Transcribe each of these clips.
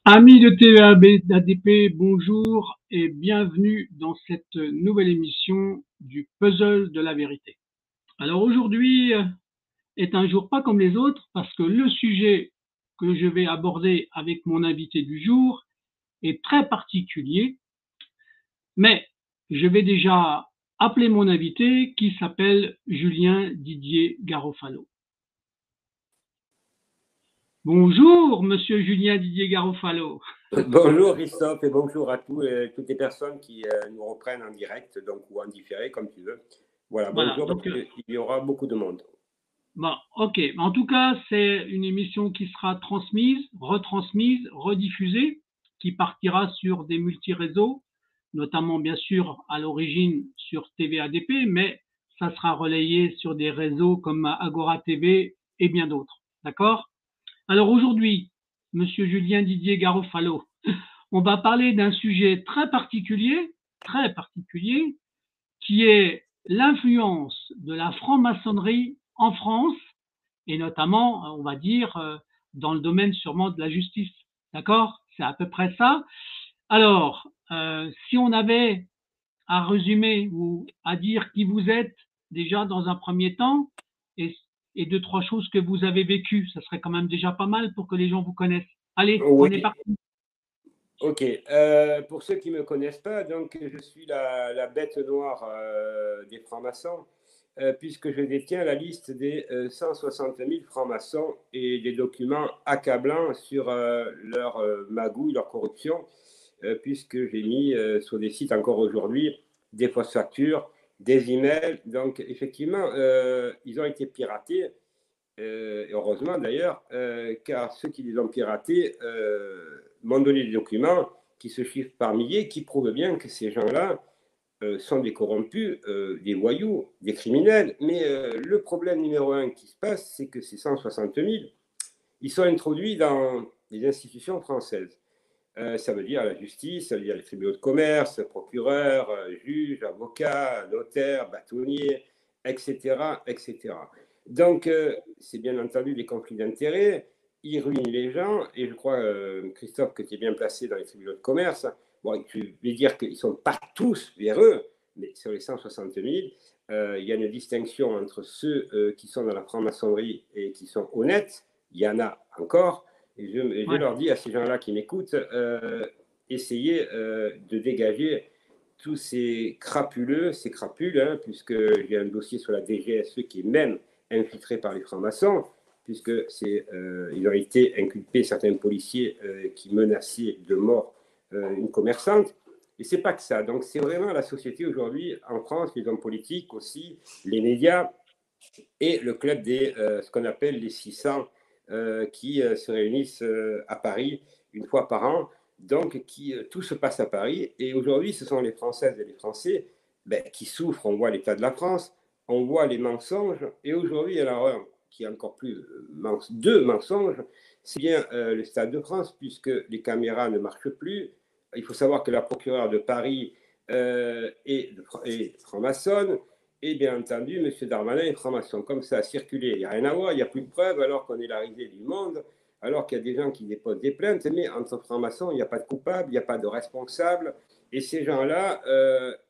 Amis de TVADP, bonjour et bienvenue dans cette nouvelle émission du Puzzle de la vérité. Alors aujourd'hui est un jour pas comme les autres parce que le sujet que je vais aborder avec mon invité du jour est très particulier, mais je vais déjà appeler mon invité qui s'appelle Julien Didier Garofalo. Bonjour, monsieur Julien Didier Garofalo. Bonjour Christophe et bonjour à toutes les personnes qui nous reprennent en direct donc, ou en différé, comme tu veux. Voilà, bonjour, Donc, il y aura beaucoup de monde. Bon, ok. En tout cas, c'est une émission qui sera transmise, retransmise, rediffusée, qui partira sur des multi-réseaux, notamment bien sûr à l'origine sur TVADP, mais ça sera relayé sur des réseaux comme Agora TV et bien d'autres. D'accord? Alors aujourd'hui, monsieur Julien Didier Garofalo, on va parler d'un sujet très particulier, qui est l'influence de la franc-maçonnerie en France, et notamment, on va dire, dans le domaine sûrement de la justice. D'accord? C'est à peu près ça. Alors, si on avait à résumer ou à dire qui vous êtes déjà dans un premier temps, et deux, trois choses que vous avez vécues, ça serait quand même déjà pas mal pour que les gens vous connaissent. Allez, Oui. on est parti. Ok, pour ceux qui ne me connaissent pas, donc je suis la bête noire des francs-maçons, puisque je détiens la liste des 160 000 francs-maçons et des documents accablants sur leur magouille, leur corruption, puisque j'ai mis sur des sites encore aujourd'hui des fausses factures, des emails. Donc effectivement, ils ont été piratés. Et heureusement d'ailleurs, car ceux qui les ont piratés m'ont donné des documents qui se chiffrent par milliers, qui prouvent bien que ces gens-là sont des corrompus, des voyous, des criminels. Mais le problème numéro un qui se passe, c'est que ces 160 000, ils sont introduits dans les institutions françaises. Ça veut dire la justice, ça veut dire les tribunaux de commerce, procureurs, juges, avocats, notaires, bâtonniers, etc., etc. Donc, c'est bien entendu des conflits d'intérêts, ils ruinent les gens, et je crois, Christophe, que tu es bien placé dans les tribunaux de commerce. Bon, je vais dire qu'ils ne sont pas tous véreux, mais sur les 160 000, il y a une distinction entre ceux qui sont dans la franc-maçonnerie et qui sont honnêtes. Il y en a encore. Et je leur dis à ces gens-là qui m'écoutent, essayez de dégager tous ces crapuleux, ces crapules, hein, puisque j'ai un dossier sur la DGSE qui est même infiltré par les francs-maçons, puisque ils ont été inculpés, certains policiers qui menaçaient de mort une commerçante. Et c'est pas que ça. Donc c'est vraiment la société aujourd'hui en France, les hommes politiques aussi, les médias et le club des ce qu'on appelle les 600 qui se réunissent à Paris une fois par an. Donc, tout se passe à Paris. Et aujourd'hui, ce sont les Françaises et les Français qui souffrent. On voit l'état de la France, on voit les mensonges. Et aujourd'hui, il y en a un qui est encore plus deux mensonges. C'est bien le Stade de France, puisque les caméras ne marchent plus. Il faut savoir que la procureure de Paris est franc-maçonne. Et bien entendu, M. Darmanin est franc-maçon. Comme ça a circulé, il n'y a rien à voir, il n'y a plus de preuves, alors qu'on est la risée du monde, alors qu'il y a des gens qui déposent des plaintes. Mais entre francs-maçons, il n'y a pas de coupable, il n'y a pas de responsable. Et ces gens-là,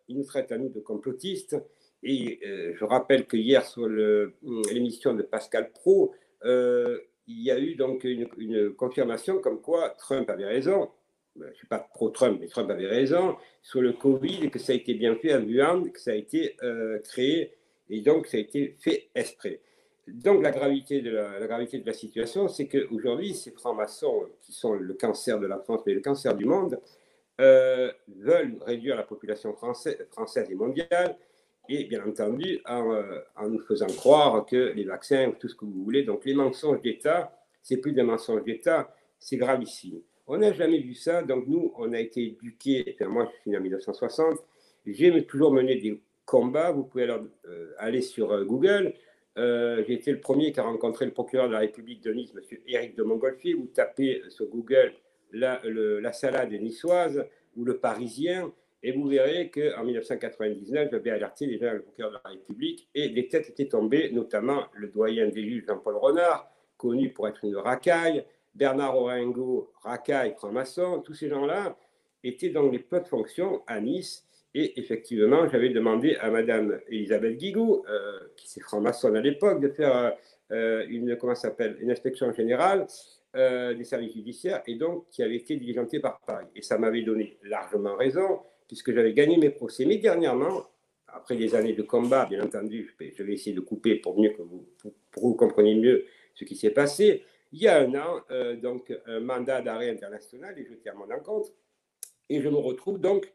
ils nous traitent à nous de complotistes. Et je rappelle que hier, sur l'émission de Pascal Praud, il y a eu donc une confirmation comme quoi Trump avait raison. Je ne suis pas pro-Trump, mais Trump avait raison, sur le Covid, et que ça a été bien fait à Wuhan, que ça a été créé, et donc ça a été fait exprès. Donc la gravité de la situation, c'est qu'aujourd'hui, ces francs-maçons, qui sont le cancer de la France, mais le cancer du monde, veulent réduire la population française et mondiale, et bien entendu, en nous faisant croire que les vaccins, tout ce que vous voulez, donc les mensonges d'État, c'est plus des mensonges d'État, c'est gravissime. On n'a jamais vu ça, donc nous, on a été éduqués, enfin moi je suis né en 1960, j'ai toujours mené des combats, vous pouvez alors aller sur Google, j'ai été le premier qui a rencontré le procureur de la République de Nice, M. Éric de Montgolfier, vous tapez sur Google la salade niçoise ou le Parisien, et vous verrez qu'en 1999, j'avais alerté déjà le procureur de la République, et des têtes étaient tombées, notamment le doyen des juges Jean-Paul Renard, connu pour être une racaille, Bernard Orengo, racaille, franc-maçon, tous ces gens-là étaient dans les postes de fonction à Nice. Et effectivement, j'avais demandé à Madame Elisabeth Guigou, qui s'est franc-maçonne à l'époque, de faire une inspection générale des services judiciaires, et donc qui avait été diligentée par Paris. Et ça m'avait donné largement raison, puisque j'avais gagné mes procès. Mais dernièrement, après des années de combat, bien entendu, je vais essayer de couper pour que vous compreniez mieux ce qui s'est passé. Il y a un an, donc un mandat d'arrêt international est jeté à mon encontre, et je me retrouve donc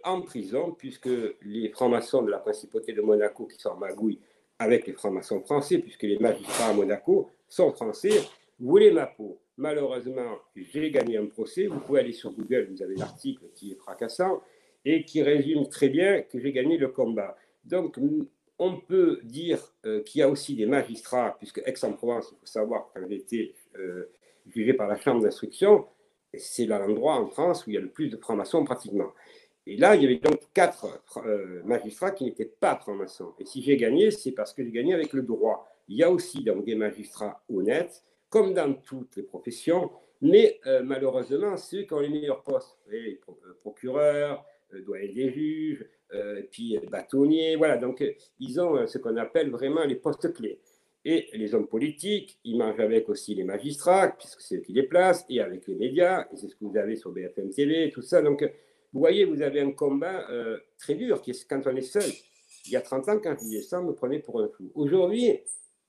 en prison, puisque les francs-maçons de la principauté de Monaco, qui sont en magouille avec les francs-maçons français, puisque les magistrats à Monaco sont français, voulaient ma peau. Malheureusement, j'ai gagné un procès. Vous pouvez aller sur Google, vous avez l'article qui est fracassant et qui résume très bien que j'ai gagné le combat. Donc, on peut dire qu'il y a aussi des magistrats, puisque Aix-en-Provence, il faut savoir, quand j'ai été jugé par la chambre d'instruction, c'est l'endroit en France où il y a le plus de francs-maçons pratiquement. Et là, il y avait donc 4 magistrats qui n'étaient pas francs-maçons. Et si j'ai gagné, c'est parce que j'ai gagné avec le droit. Il y a aussi donc des magistrats honnêtes, comme dans toutes les professions, mais malheureusement, ceux qui ont les meilleurs postes, les procureurs, doyens des juges, puis bâtonniers, voilà, donc ils ont ce qu'on appelle vraiment les postes clés. Et les hommes politiques, ils mangent avec aussi les magistrats, puisque c'est eux qui les placent, et avec les médias, et c'est ce que vous avez sur BFM TV, tout ça. Donc, vous voyez, vous avez un combat très dur, qui est quand on est seul. Il y a 30 ans, quand je disais ça, on me prenait pour un fou. Aujourd'hui,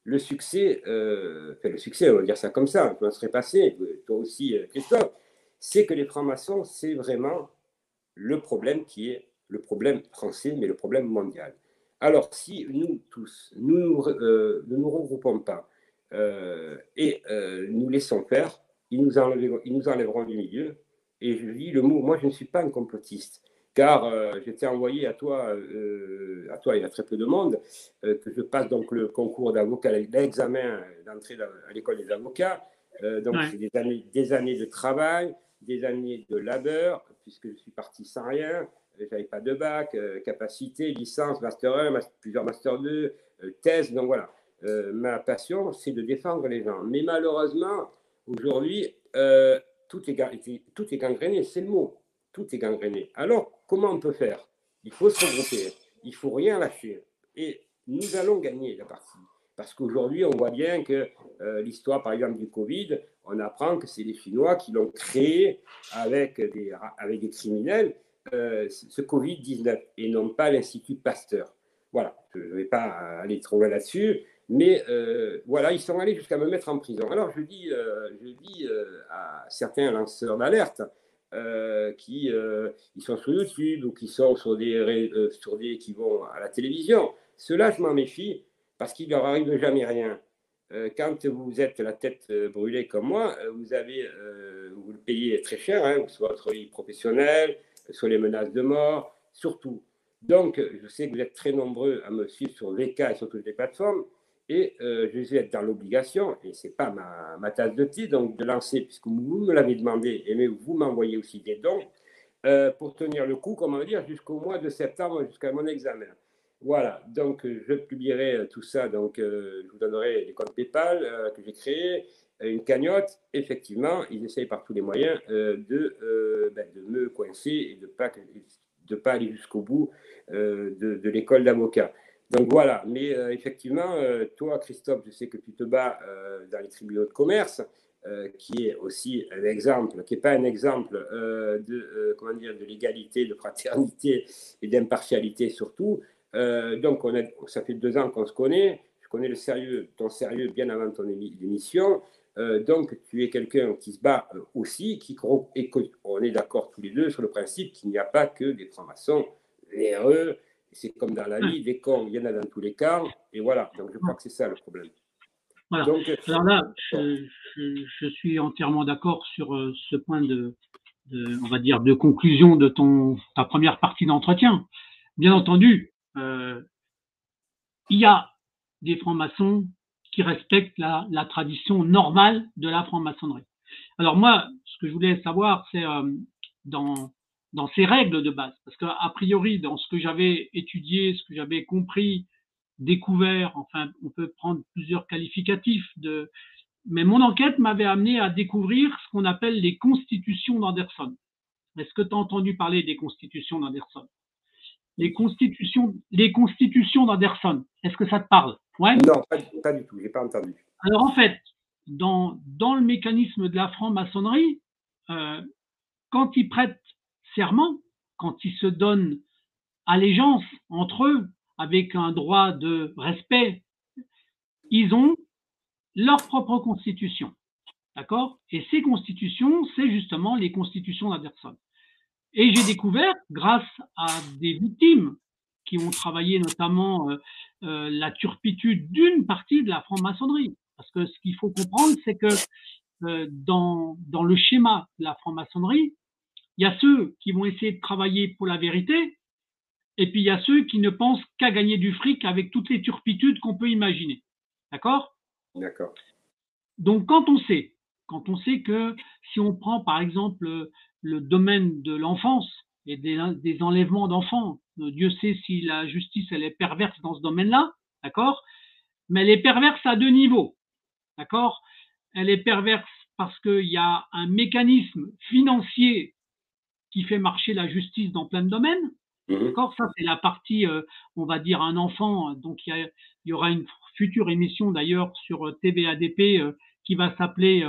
le succès, on va dire ça comme ça, on serait passé, toi aussi, Christophe, c'est que les francs-maçons, c'est vraiment le problème qui est le problème français, mais le problème mondial. Alors, si nous tous, nous ne nous regroupons pas et nous laissons faire, ils nous enlèveront du milieu. Et je dis le mot, moi je ne suis pas un complotiste, car j'étais envoyé à toi il y a très peu de monde, que je passe donc le concours d'avocat, l'examen d'entrée à l'école des avocats. Donc ouais. C'est des années de travail, des années de labeur, puisque je suis parti sans rien. J'avais pas de bac, capacité, licence, master 1, plusieurs master 2, thèse. Donc voilà, ma passion, c'est de défendre les gens. Mais malheureusement, aujourd'hui, tout est gangréné, c'est le mot. Tout est gangréné. Alors, comment on peut faire? Il faut se regrouper, il faut rien lâcher. Et nous allons gagner la partie. Parce qu'aujourd'hui, on voit bien que l'histoire, par exemple, du Covid, on apprend que c'est les Chinois qui l'ont créé avec des criminels, ce Covid-19, et non pas l'Institut Pasteur. Voilà, je ne vais pas aller trop loin là-dessus, mais voilà, ils sont allés jusqu'à me mettre en prison. Alors, je dis à certains lanceurs d'alerte qui ils sont sur YouTube ou qui sont sur des qui vont à la télévision, ceux-là, je m'en méfie parce qu'il ne leur arrive jamais rien. Quand vous êtes la tête brûlée comme moi, vous le payez très cher, hein, soit votre vie professionnelle, soit les menaces de mort, surtout. Donc, je sais que vous êtes très nombreux à me suivre sur VK et sur toutes les plateformes, et je vais être dans l'obligation, et ce n'est pas ma tasse de thé, donc de lancer, puisque vous me l'avez demandé, et vous m'envoyez aussi des dons, pour tenir le coup, comment dire, jusqu'au mois de septembre, jusqu'à mon examen. Voilà, donc je publierai tout ça, donc je vous donnerai les comptes PayPal que j'ai créés, une cagnotte. Effectivement, ils essayent par tous les moyens de me coincer et de pas aller jusqu'au bout de l'école d'avocat. Donc voilà, mais effectivement, toi, Christophe, je sais que tu te bats dans les tribunaux de commerce, qui est aussi un exemple, qui n'est pas un exemple de l'égalité, de fraternité et d'impartialité surtout. Donc, ça fait 2 ans qu'on se connaît. Je connais ton sérieux bien avant ton émission. Donc, tu es quelqu'un qui se bat aussi, et on est d'accord tous les deux sur le principe qu'il n'y a pas que des francs-maçons véreux. C'est comme dans la vie, des cons, il y en a dans tous les cas. Et voilà, donc je crois que c'est ça le problème. Voilà. Donc, alors là, je suis entièrement d'accord sur ce point on va dire, de conclusion de ta première partie d'entretien. Bien entendu, il y a des francs-maçons qui respectent la tradition normale de la franc-maçonnerie. Alors moi, ce que je voulais savoir, c'est dans ces règles de base, parce qu'a priori, dans ce que j'avais étudié, ce que j'avais compris, découvert, enfin, on peut prendre plusieurs qualificatifs Mais mon enquête m'avait amené à découvrir ce qu'on appelle les constitutions d'Anderson. Est-ce que tu as entendu parler des constitutions d'Anderson? Les constitutions d'Anderson, est-ce que ça te parle? Ouais. Non, pas du tout, je n'ai pas entendu. Alors en fait, dans le mécanisme de la franc-maçonnerie, quand ils prêtent serment, quand ils se donnent allégeance entre eux, avec un droit de respect, ils ont leur propre constitution. D'accord? Et ces constitutions, c'est justement les constitutions d'Anderson. Et j'ai découvert, grâce à des victimes qui ont travaillé notamment la turpitude d'une partie de la franc-maçonnerie. Parce que ce qu'il faut comprendre, c'est que dans le schéma de la franc-maçonnerie, il y a ceux qui vont essayer de travailler pour la vérité, et puis il y a ceux qui ne pensent qu'à gagner du fric avec toutes les turpitudes qu'on peut imaginer. D'accord? D'accord. Donc quand on sait que si on prend par exemple le domaine de l'enfance et des enlèvements d'enfants, Dieu sait si la justice elle est perverse dans ce domaine-là, d'accord? Mais elle est perverse à deux niveaux, d'accord? Elle est perverse parce qu'il y a un mécanisme financier qui fait marcher la justice dans plein de domaines. D'accord, ça c'est la partie, on va dire un enfant. Donc il y aura une future émission d'ailleurs sur TVADP qui va s'appeler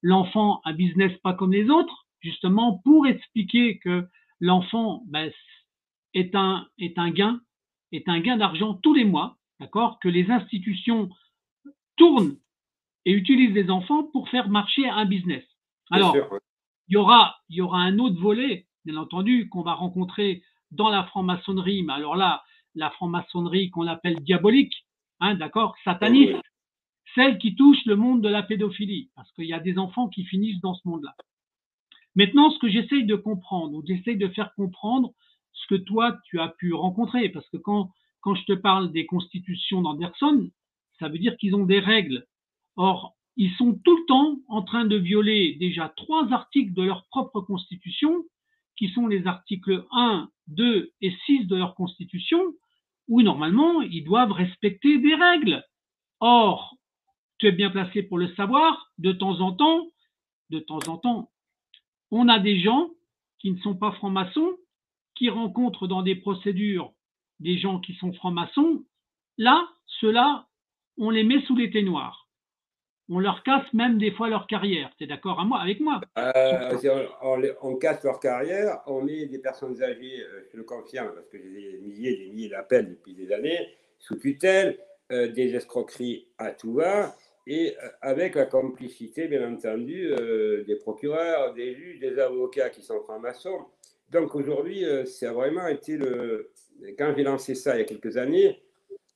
l'enfant, un business pas comme les autres, justement pour expliquer que l'enfant est un gain d'argent tous les mois, d'accord, que les institutions tournent et utilisent les enfants pour faire marcher un business. Alors, il y aura un autre volet, bien entendu, qu'on va rencontrer dans la franc-maçonnerie, mais alors là, la franc-maçonnerie qu'on appelle diabolique, hein, d'accord, sataniste, celle qui touche le monde de la pédophilie, parce qu'il y a des enfants qui finissent dans ce monde-là. Maintenant, ce que j'essaye de comprendre, ou j'essaye de faire comprendre ce que toi, tu as pu rencontrer, parce que quand je te parle des constitutions d'Anderson, ça veut dire qu'ils ont des règles. Or, ils sont tout le temps en train de violer déjà 3 articles de leur propre constitution, qui sont les articles 1, 2 et 6 de leur constitution, où normalement, ils doivent respecter des règles. Or, tu es bien placé pour le savoir, de temps en temps, on a des gens qui ne sont pas francs-maçons, qui rencontrent dans des procédures des gens qui sont francs-maçons. Là, ceux-là, on les met sous les noirs. On leur casse même des fois leur carrière. Tu es d'accord avec moi? On casse leur carrière, on met des personnes âgées, je le confirme, parce que j'ai des milliers d'appels depuis des années, sous tutelle, des escroqueries à tout va, et avec la complicité, bien entendu, des procureurs, des juges, des avocats qui sont francs-maçons. Donc aujourd'hui, ça a vraiment été Quand j'ai lancé ça il y a quelques années,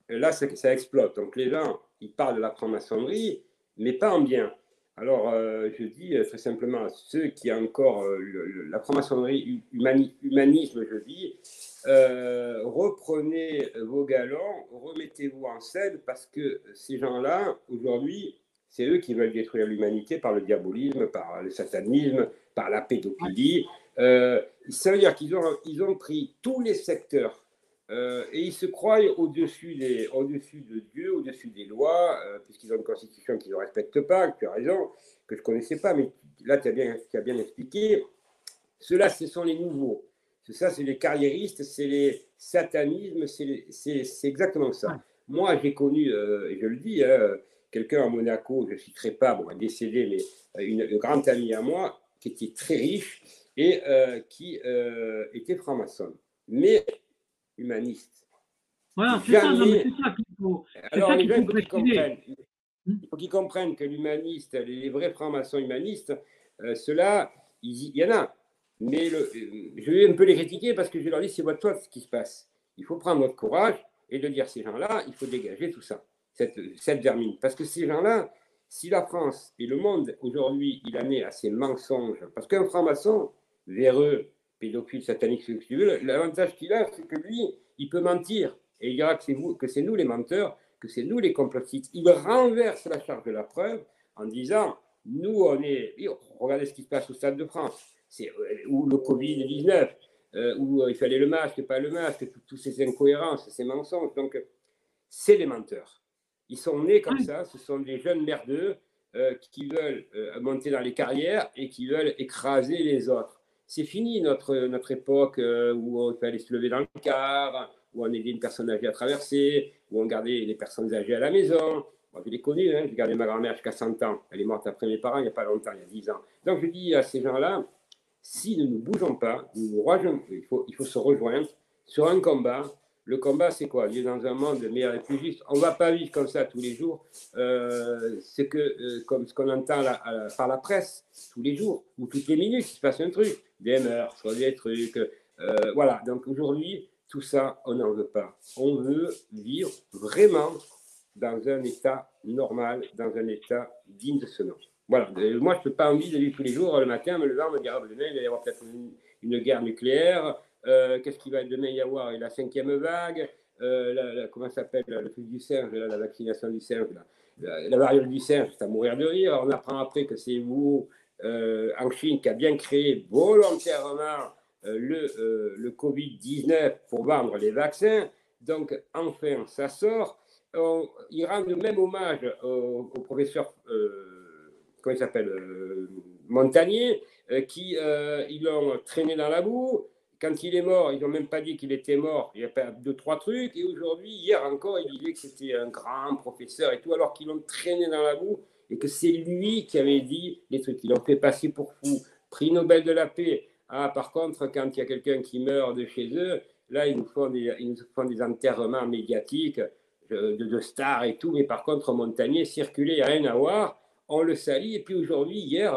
là, ça explose. Donc les gens, ils parlent de la franc-maçonnerie, mais pas en bien. Alors, je dis très simplement à ceux qui ont encore la franc-maçonnerie, humanisme, je dis, reprenez vos galons, remettez-vous en selle, parce que ces gens-là, aujourd'hui, c'est eux qui veulent détruire l'humanité par le diabolisme, par le satanisme, par la pédophilie. Ça veut dire qu'ils ont pris tous les secteurs et ils se croient au-dessus de Dieu, au-dessus des lois, puisqu'ils ont une constitution qu'ils ne respectent pas, tu as raison, que je ne connaissais pas, mais là tu as bien expliqué. Ceux-là, ce sont les nouveaux. Ça, c'est les carriéristes, c'est les satanismes, c'est exactement ça. Moi, j'ai connu, et je le dis, quelqu'un à Monaco, je ne citerai pas, bon, décédé, mais une grande amie à moi, qui était très riche et qui était franc-maçon. Mais humaniste. Voilà, c'est ça, qu'il faut. Alors, les gens, il faut qu'ils comprennent que l'humaniste, les vrais francs-maçons humanistes, ceux-là, il y en a. Mais je vais un peu les critiquer parce que je leur dis, c'est votre faute ce qui se passe. Il faut prendre votre courage et de dire ces gens-là, il faut dégager tout ça, cette vermine. Parce que ces gens-là, si la France et le monde, aujourd'hui, il en est à ces mensonges, parce qu'un franc-maçon, véreux, pédophile, satanique, ce que tu veux, l'avantage qu'il a, c'est que lui, il peut mentir. Et il dira que c'est nous les menteurs, que c'est nous les complotistes. Il renverse la charge de la preuve en disant, nous, regardez ce qui se passe au Stade de France, ou le Covid-19, où il fallait le masque, pas le masque, toutes ces incohérences, ces mensonges. Donc, c'est les menteurs. Ils sont nés comme ça, ce sont des jeunes merdeux, qui veulent monter dans les carrières et qui veulent écraser les autres. C'est fini notre époque où on fallait se lever dans le car, où on aidait une personne âgée à traverser, où on gardait les personnes âgées à la maison. Moi, je l'ai connu, hein, j'ai gardé ma grand-mère jusqu'à 100 ans. Elle est morte après mes parents il n'y a pas longtemps, il y a 10 ans. Donc je dis à ces gens-là, si nous ne bougeons pas, il faut se rejoindre sur un combat. Le combat, c'est quoi? Vivre dans un monde meilleur et plus juste. On ne va pas vivre comme ça tous les jours. C'est comme ce qu'on entend par la presse tous les jours ou toutes les minutes, il se passe un truc. Des meurtres, des trucs. Voilà. Donc aujourd'hui, tout ça, on n'en veut pas. On veut vivre vraiment dans un état normal, dans un état digne de ce nom. Voilà. Moi, je ne peux pas envie de vivre tous les jours, le matin, me lever, me dire, ah, demain, il va y avoir peut-être une guerre nucléaire. Qu'est-ce qu'il va demain y avoir? La 5e vague, comment ça s'appelle, le truc du singe, la vaccination du singe, la variole du singe, c'est à mourir de rire. On apprend après que c'est vous, en Chine, qui a bien créé volontairement le Covid-19 pour vendre les vaccins. Donc, enfin, ça sort. Ils rendent même hommage au professeur, comment il s'appelle, Montagnier, qui ils l'ont traîné dans la boue. Quand il est mort, ils n'ont même pas dit qu'il était mort. Il y a pas 2-3 trucs. Et aujourd'hui, hier encore, il disait que c'était un grand professeur et tout, alors qu'ils l'ont traîné dans la boue et que c'est lui qui avait dit les trucs. Ils l'ont fait passer pour fou. Prix Nobel de la paix. Ah, par contre, quand il y a quelqu'un qui meurt de chez eux, là, ils nous font des enterrements médiatiques de stars et tout. Mais par contre, Montagnier circulait, il n'y a rien à voir. On le salit. Et puis aujourd'hui, hier,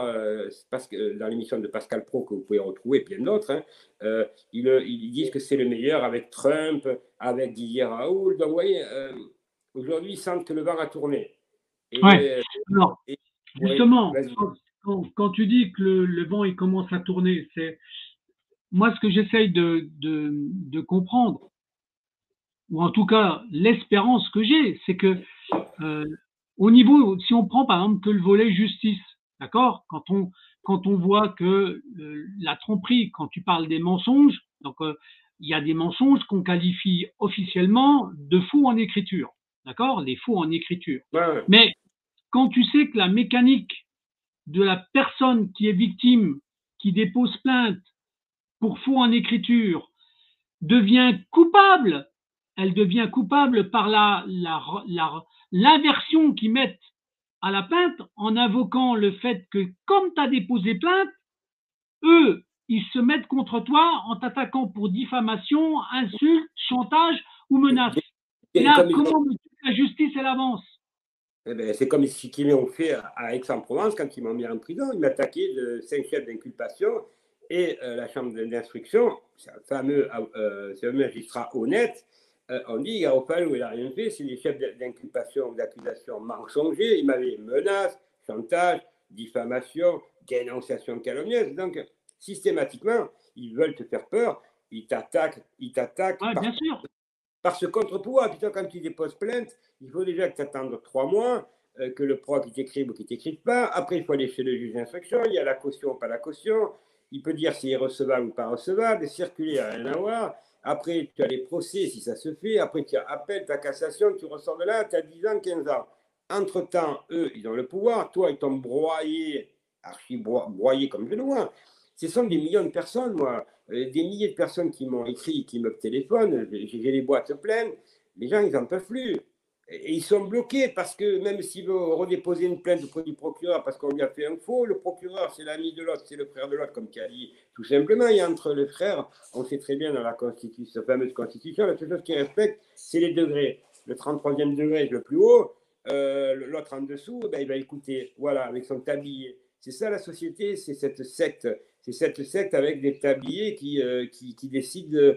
parce que dans l'émission de Pascal Praud, que vous pouvez retrouver, et plein d'autres, hein, ils disent que c'est le meilleur avec Trump, avec Didier Raoult. Donc, vous voyez, aujourd'hui, ils sentent que le vent a tourné. Ouais. Alors, justement, quand tu dis que le vent il commence à tourner, c'est moi ce que j'essaye de comprendre, ou en tout cas l'espérance que j'ai, c'est que au niveau, si on prend par exemple que le volet justice, d'accord, quand on voit que la tromperie, quand tu parles des mensonges, donc il y a des mensonges qu'on qualifie officiellement de faux en écriture, d'accord, les faux en écriture. Ouais. Mais quand tu sais que la mécanique de la personne qui est victime, qui dépose plainte pour faux en écriture, devient coupable, elle devient coupable par l'inversion qu'ils mettent à la plainte en invoquant le fait que comme tu as déposé plainte, eux, ils se mettent contre toi en t'attaquant pour diffamation, insulte, chantage ou menace. Et là, comment la justice, elle avance? Eh ben, c'est comme ce qu'ils m'ont fait à Aix-en-Provence quand ils m'ont mis en prison. Ils m'attaquaient de 5 chefs d'inculpation et la chambre d'instruction, c'est un fameux magistrat honnête, on dit Garofalo, il n'a rien fait, c'est des chefs d'inculpation ou d'accusation mensongers. Il m'avait menacé, chantage, diffamation, dénonciation calomnieuse. Donc, systématiquement, ils veulent te faire peur, ils t'attaquent. Ouais, bien sûr. Par ce contre-pouvoir. Puis toi, quand tu déposes plainte, il faut déjà que tu attendes 3 mois, que le proc qui t'écrive ou qui ne t'écrive pas. Après, il faut aller chez le juge d'instruction. Il y a la caution ou pas la caution. Il peut dire s'il est recevable ou pas recevable. Circuler à rien à voir. Après, tu as les procès si ça se fait. Après, tu as appel, ta cassation. Tu ressors de là, tu as 10 ans, 15 ans. Entre-temps, eux, ils ont le pouvoir. Toi, ils t'ont broyé, broyé comme je le vois. Ce sont des millions de personnes, moi. Des milliers de personnes qui m'ont écrit, qui me téléphonent, j'ai les boîtes pleines, les gens, ils n'en peuvent plus. Et ils sont bloqués parce que même s'ils veulent redéposer une plainte auprès du procureur parce qu'on lui a fait un faux, le procureur, c'est l'ami de l'autre, c'est le frère de l'autre, comme tu as dit. Tout simplement, il y a entre les frères, on sait très bien dans la Constitution, la fameuse Constitution, la seule chose qui respecte, c'est les degrés. Le 33e degré est le plus haut, l'autre en dessous, ben, il va écouter, voilà, avec son tablier. C'est ça la société, c'est cette secte. C'est cette secte avec des tabliers qui décident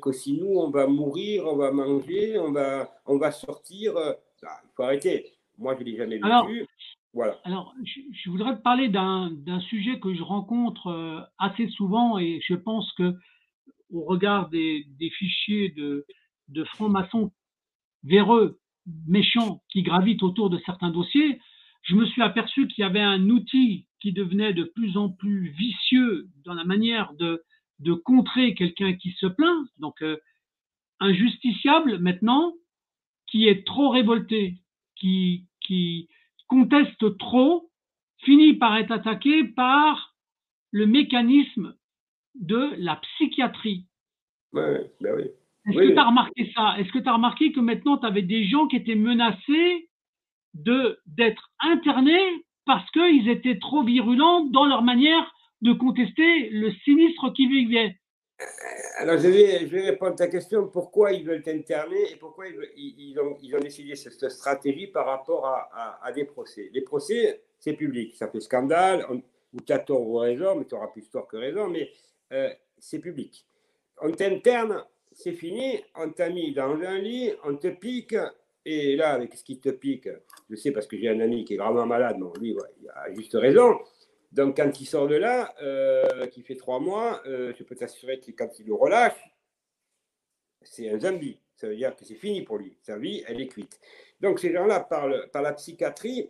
que si nous, on va mourir, on va manger, on va sortir. Il faut arrêter. Moi, je ne l'ai jamais vécu. Voilà. Alors, je voudrais te parler d'un sujet que je rencontre assez souvent et je pense que au regard des fichiers de francs-maçons véreux, méchants, qui gravitent autour de certains dossiers, je me suis aperçu qu'il y avait un outil qui devenait de plus en plus vicieux dans la manière de contrer quelqu'un qui se plaint. Donc, un justiciable maintenant qui est trop révolté, qui conteste trop finit par être attaqué par le mécanisme de la psychiatrie. Ouais, ben oui. Est-ce que Oui, tu as remarqué ça? Est-ce que tu as remarqué que maintenant, tu avais des gens qui étaient menacés d'être internés parce qu'ils étaient trop virulents dans leur manière de contester le sinistre qui vivait? alors, je vais répondre à ta question. Pourquoi ils veulent interner et pourquoi ils ont décidé cette stratégie par rapport à des procès. Les procès, c'est public. Ça fait scandale. Ou tu as tort ou raison, mais tu auras plus tort que raison, mais c'est public. On t'interne, c'est fini. On t'a mis dans un lit, on te pique. Et là, avec ce qui te pique, je sais parce que j'ai un ami qui est vraiment malade, mais lui, ouais, il a juste raison. Donc, quand il sort de là, qui fait 3 mois, je peux t'assurer que quand il le relâche, c'est un zombie. Ça veut dire que c'est fini pour lui. Sa vie, elle est cuite. Donc, ces gens-là, par la psychiatrie,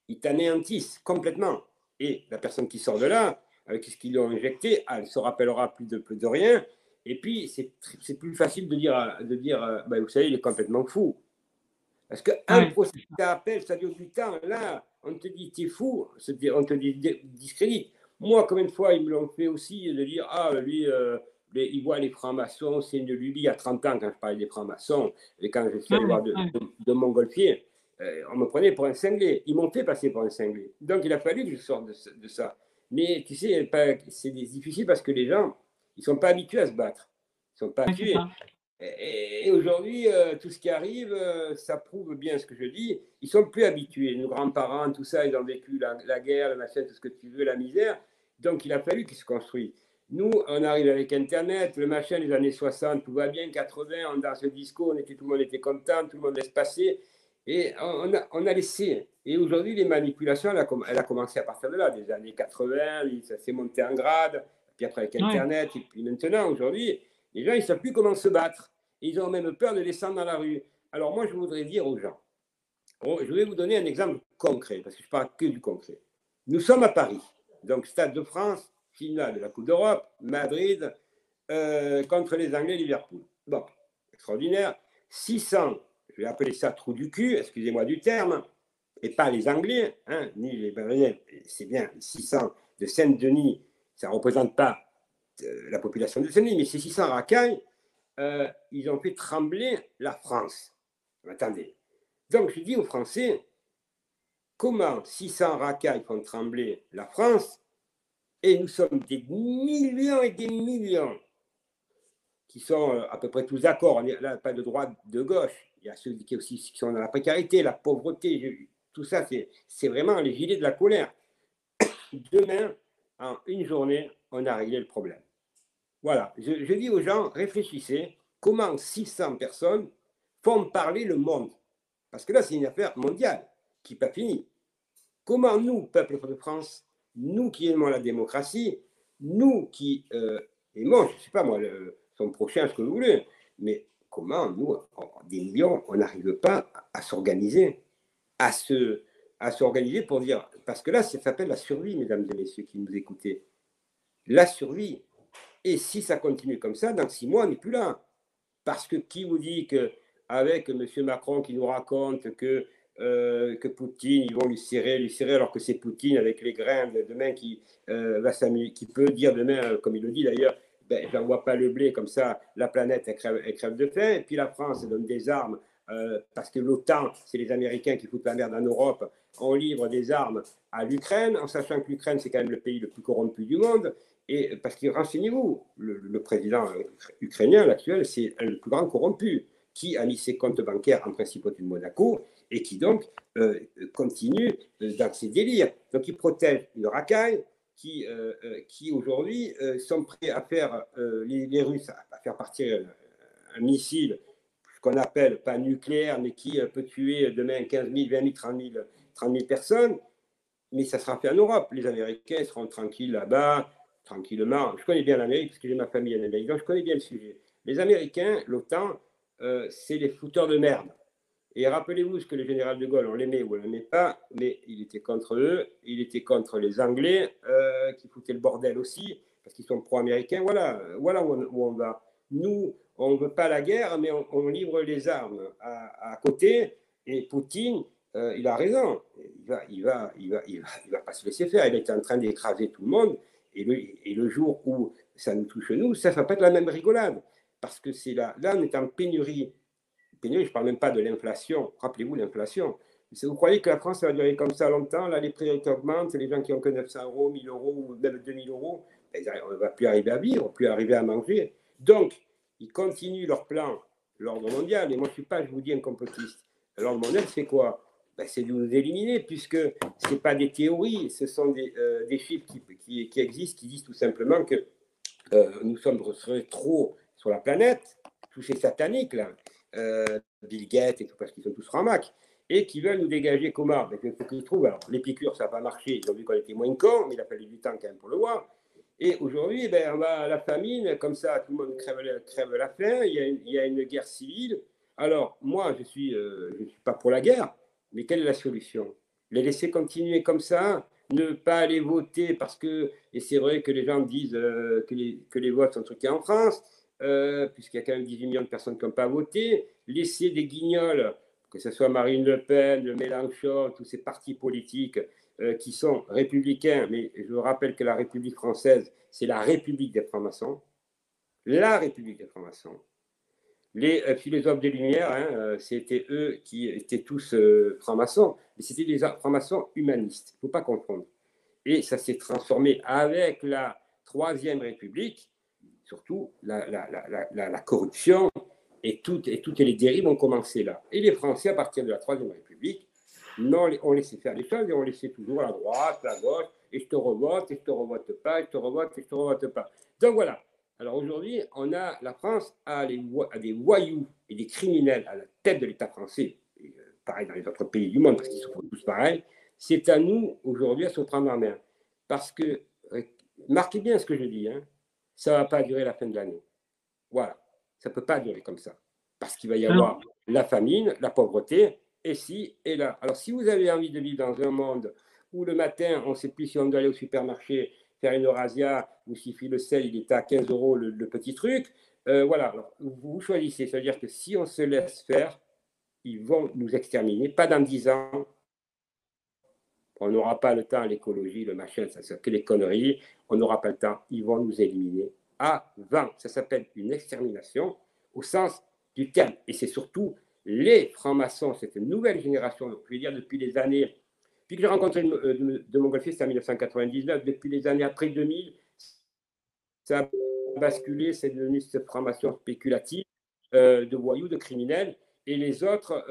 ils t'anéantissent complètement. Et la personne qui sort de là, avec ce qu'ils lui ont injecté, elle ne se rappellera plus de rien. Et puis, c'est plus facile de dire bah, vous savez, il est complètement fou. Parce qu'un Ouais, procès d'appel, ça dure du temps. Là, on te dit, t'es fou, on te dit, discrédite. Moi, combien de fois ils me l'ont fait aussi de dire, ah, lui, il voit les francs-maçons, c'est une lubie. À 30 ans, quand je parlais des francs-maçons, et quand je suis allé voir de Montgolfier, on me prenait pour un cinglé. Ils m'ont fait passer pour un cinglé. Donc, il a fallu que je sorte de ça. Mais tu sais, c'est difficile parce que les gens, ils ne sont pas habitués à se battre. Ils ne sont pas ouais, c'est habitués. ça. Et aujourd'hui, tout ce qui arrive, ça prouve bien ce que je dis. Ils sont plus habitués. Nos grands-parents, tout ça, ils ont vécu la guerre, le machin, tout ce que tu veux, la misère. Donc, il a fallu qu'ils se construisent. Nous, on arrive avec Internet, le machin, les années 60, tout va bien, 80, on danse le disco, tout le monde était content, tout le monde laisse passer. Et on a laissé. Et aujourd'hui, les manipulations, elle a commencé à partir de là, des années 80, ça s'est monté en grade, puis après avec Ouais. Internet, et puis maintenant, aujourd'hui, les gens, ils ne savent plus comment se battre. Ils ont même peur de descendre dans la rue. Alors moi, je voudrais dire aux gens, je vais vous donner un exemple concret, parce que je ne parle que du concret. Nous sommes à Paris, donc Stade de France, finale de la Coupe d'Europe, Madrid, contre les Anglais, Liverpool. Bon, extraordinaire. 600, je vais appeler ça trou du cul, excusez-moi du terme, et pas les Anglais, hein, ni les Brésiliens, c'est bien, 600 de Saint-Denis, ça ne représente pas la population de Saint-Denis, mais ces 600 racailles, ils ont fait trembler la France. Attendez. Donc, je dis aux Français, comment 600 racailles font trembler la France et nous sommes des millions et des millions qui sont à peu près tous d'accord. Il n'y a pas de droite, de gauche. Il y a ceux qui, aussi, qui sont dans la précarité, la pauvreté. Tout ça, c'est vraiment les gilets de la colère. Demain, en une journée, on a réglé le problème. Voilà, je dis aux gens, réfléchissez, comment 600 personnes font parler le monde. Parce que là, c'est une affaire mondiale qui n'est pas finie. Comment nous, peuple de France, nous qui aimons la démocratie, nous qui aimons, je ne sais pas moi, son prochain, ce que vous voulez, mais comment nous, des millions, on n'arrive pas à s'organiser, à s'organiser pour dire, parce que là, ça s'appelle la survie, mesdames et messieurs qui nous écoutez. La survie. Et si ça continue comme ça, dans 6 mois, on n'est plus là. Parce que qui vous dit qu'avec M. Macron qui nous raconte que Poutine, ils vont lui serrer, alors que c'est Poutine avec les grains de demain qui peut dire demain, comme il le dit d'ailleurs, ben, j'envoie pas le blé, comme ça la planète elle crève de faim. Et puis la France donne des armes parce que l'OTAN, c'est les Américains qui foutent la merde en Europe. On livre des armes à l'Ukraine, en sachant que l'Ukraine, c'est quand même le pays le plus corrompu du monde. Et parce que renseignez-vous, le président ukrainien, l'actuel, c'est le plus grand corrompu, qui a mis ses comptes bancaires en principauté de Monaco et qui donc continue dans ses délires. Donc il protège une racaille qui aujourd'hui sont prêts à faire les Russes, à faire partir un missile, ce qu'on appelle pas nucléaire, mais qui peut tuer demain 15 000, 20 000, 30 000 personnes. Mais ça sera fait en Europe. Les Américains seront tranquilles là-bas, tranquillement. Je connais bien l'Amérique parce que j'ai ma famille en Amérique, donc je connais bien le sujet. Les Américains, l'OTAN, c'est les fouteurs de merde. Et rappelez-vous ce que le général de Gaulle, on l'aimait ou on ne l'aimait pas, mais il était contre eux, il était contre les Anglais, qui foutaient le bordel aussi, parce qu'ils sont pro-américains. Voilà où on va. Nous, on ne veut pas la guerre, mais on livre les armes à côté, et Poutine, il a raison. Il va pas se laisser faire. Il est en train d'écraser tout le monde. Et le jour où ça nous touche, nous, ça ne va pas être la même rigolade. Parce que c'est là, on est en pénurie. Pénurie, je ne parle même pas de l'inflation. Rappelez-vous l'inflation. Vous croyez que la France va durer comme ça longtemps? Là, les prix augmentent. Les gens qui ont que 900 euros, 1000 euros ou même 2000 euros, on ne va plus arriver à vivre, plus arriver à manger. Donc, ils continuent leur plan, l'ordre mondial. Et moi, je ne suis pas, je vous dis, un complotiste. L'ordre mondial, c'est quoi? C'est de nous éliminer, puisque ce n'est pas des théories, ce sont des chiffres qui existent, qui disent tout simplement que nous sommes trop sur la planète, tous ces sataniques là, Bill Gates et tout, parce qu'ils sont tous ramacs, et qui veulent nous dégager comment? Il faut qu'ils trouvent. Alors, l'épicure, ça n'a pas marché, ils ont vu qu'on était moins cons, mais il a fallu du temps quand même pour le voir. Et aujourd'hui, on va à la famine, comme ça, tout le monde crève la faim, il y a une guerre civile. Alors, moi, je suis pas pour la guerre, mais quelle est la solution? Les laisser continuer comme ça, ne pas aller voter parce que, et c'est vrai que les gens disent que les votes sont truqués en France, puisqu'il y a quand même 18 millions de personnes qui n'ont pas voté, laisser des guignols, que ce soit Marine Le Pen, le Mélenchon, tous ces partis politiques qui sont républicains, mais je vous rappelle que la République française, c'est la République des francs-maçons, la République des francs-maçons. Les philosophes des Lumières, hein, c'était eux qui étaient tous francs-maçons, mais c'était des francs-maçons humanistes, il ne faut pas confondre. Et ça s'est transformé avec la Troisième République, surtout la corruption et toutes les dérives ont commencé là. Et les Français, à partir de la Troisième République, ont laissé faire les choses et ont laissé toujours la droite, la gauche, et je te revote, et je te revote pas, et je te revote, et je te revote pas. Donc voilà. Alors aujourd'hui, la France a des voyous et des criminels à la tête de l'État français, et, pareil dans les autres pays du monde, parce qu'ils sont tous pareils. C'est à nous aujourd'hui à se prendre en main. Parce que, marquez bien ce que je dis, hein, ça ne va pas durer la fin de l'année. Voilà, ça ne peut pas durer comme ça. Parce qu'il va y avoir la famine, la pauvreté, et ci et là. Alors si vous avez envie de vivre dans un monde où le matin, on ne sait plus si on doit aller au supermarché faire une razzia ou si le sel il est à 15 euros le petit truc, voilà, alors, vous choisissez. C'est-à-dire que si on se laisse faire, ils vont nous exterminer. Pas dans 10 ans, on n'aura pas le temps, l'écologie, le machin, ça c'est que les conneries, on n'aura pas le temps, ils vont nous éliminer avant. Ça s'appelle une extermination au sens du terme. Et c'est surtout les francs-maçons, cette nouvelle génération, je veux dire depuis les années, puis que j'ai rencontré de Montgolfier, c'était en 1999, depuis les années après 2000, ça a basculé, c'est devenu cette franc-maçon spéculative de voyous, de criminels, et les autres,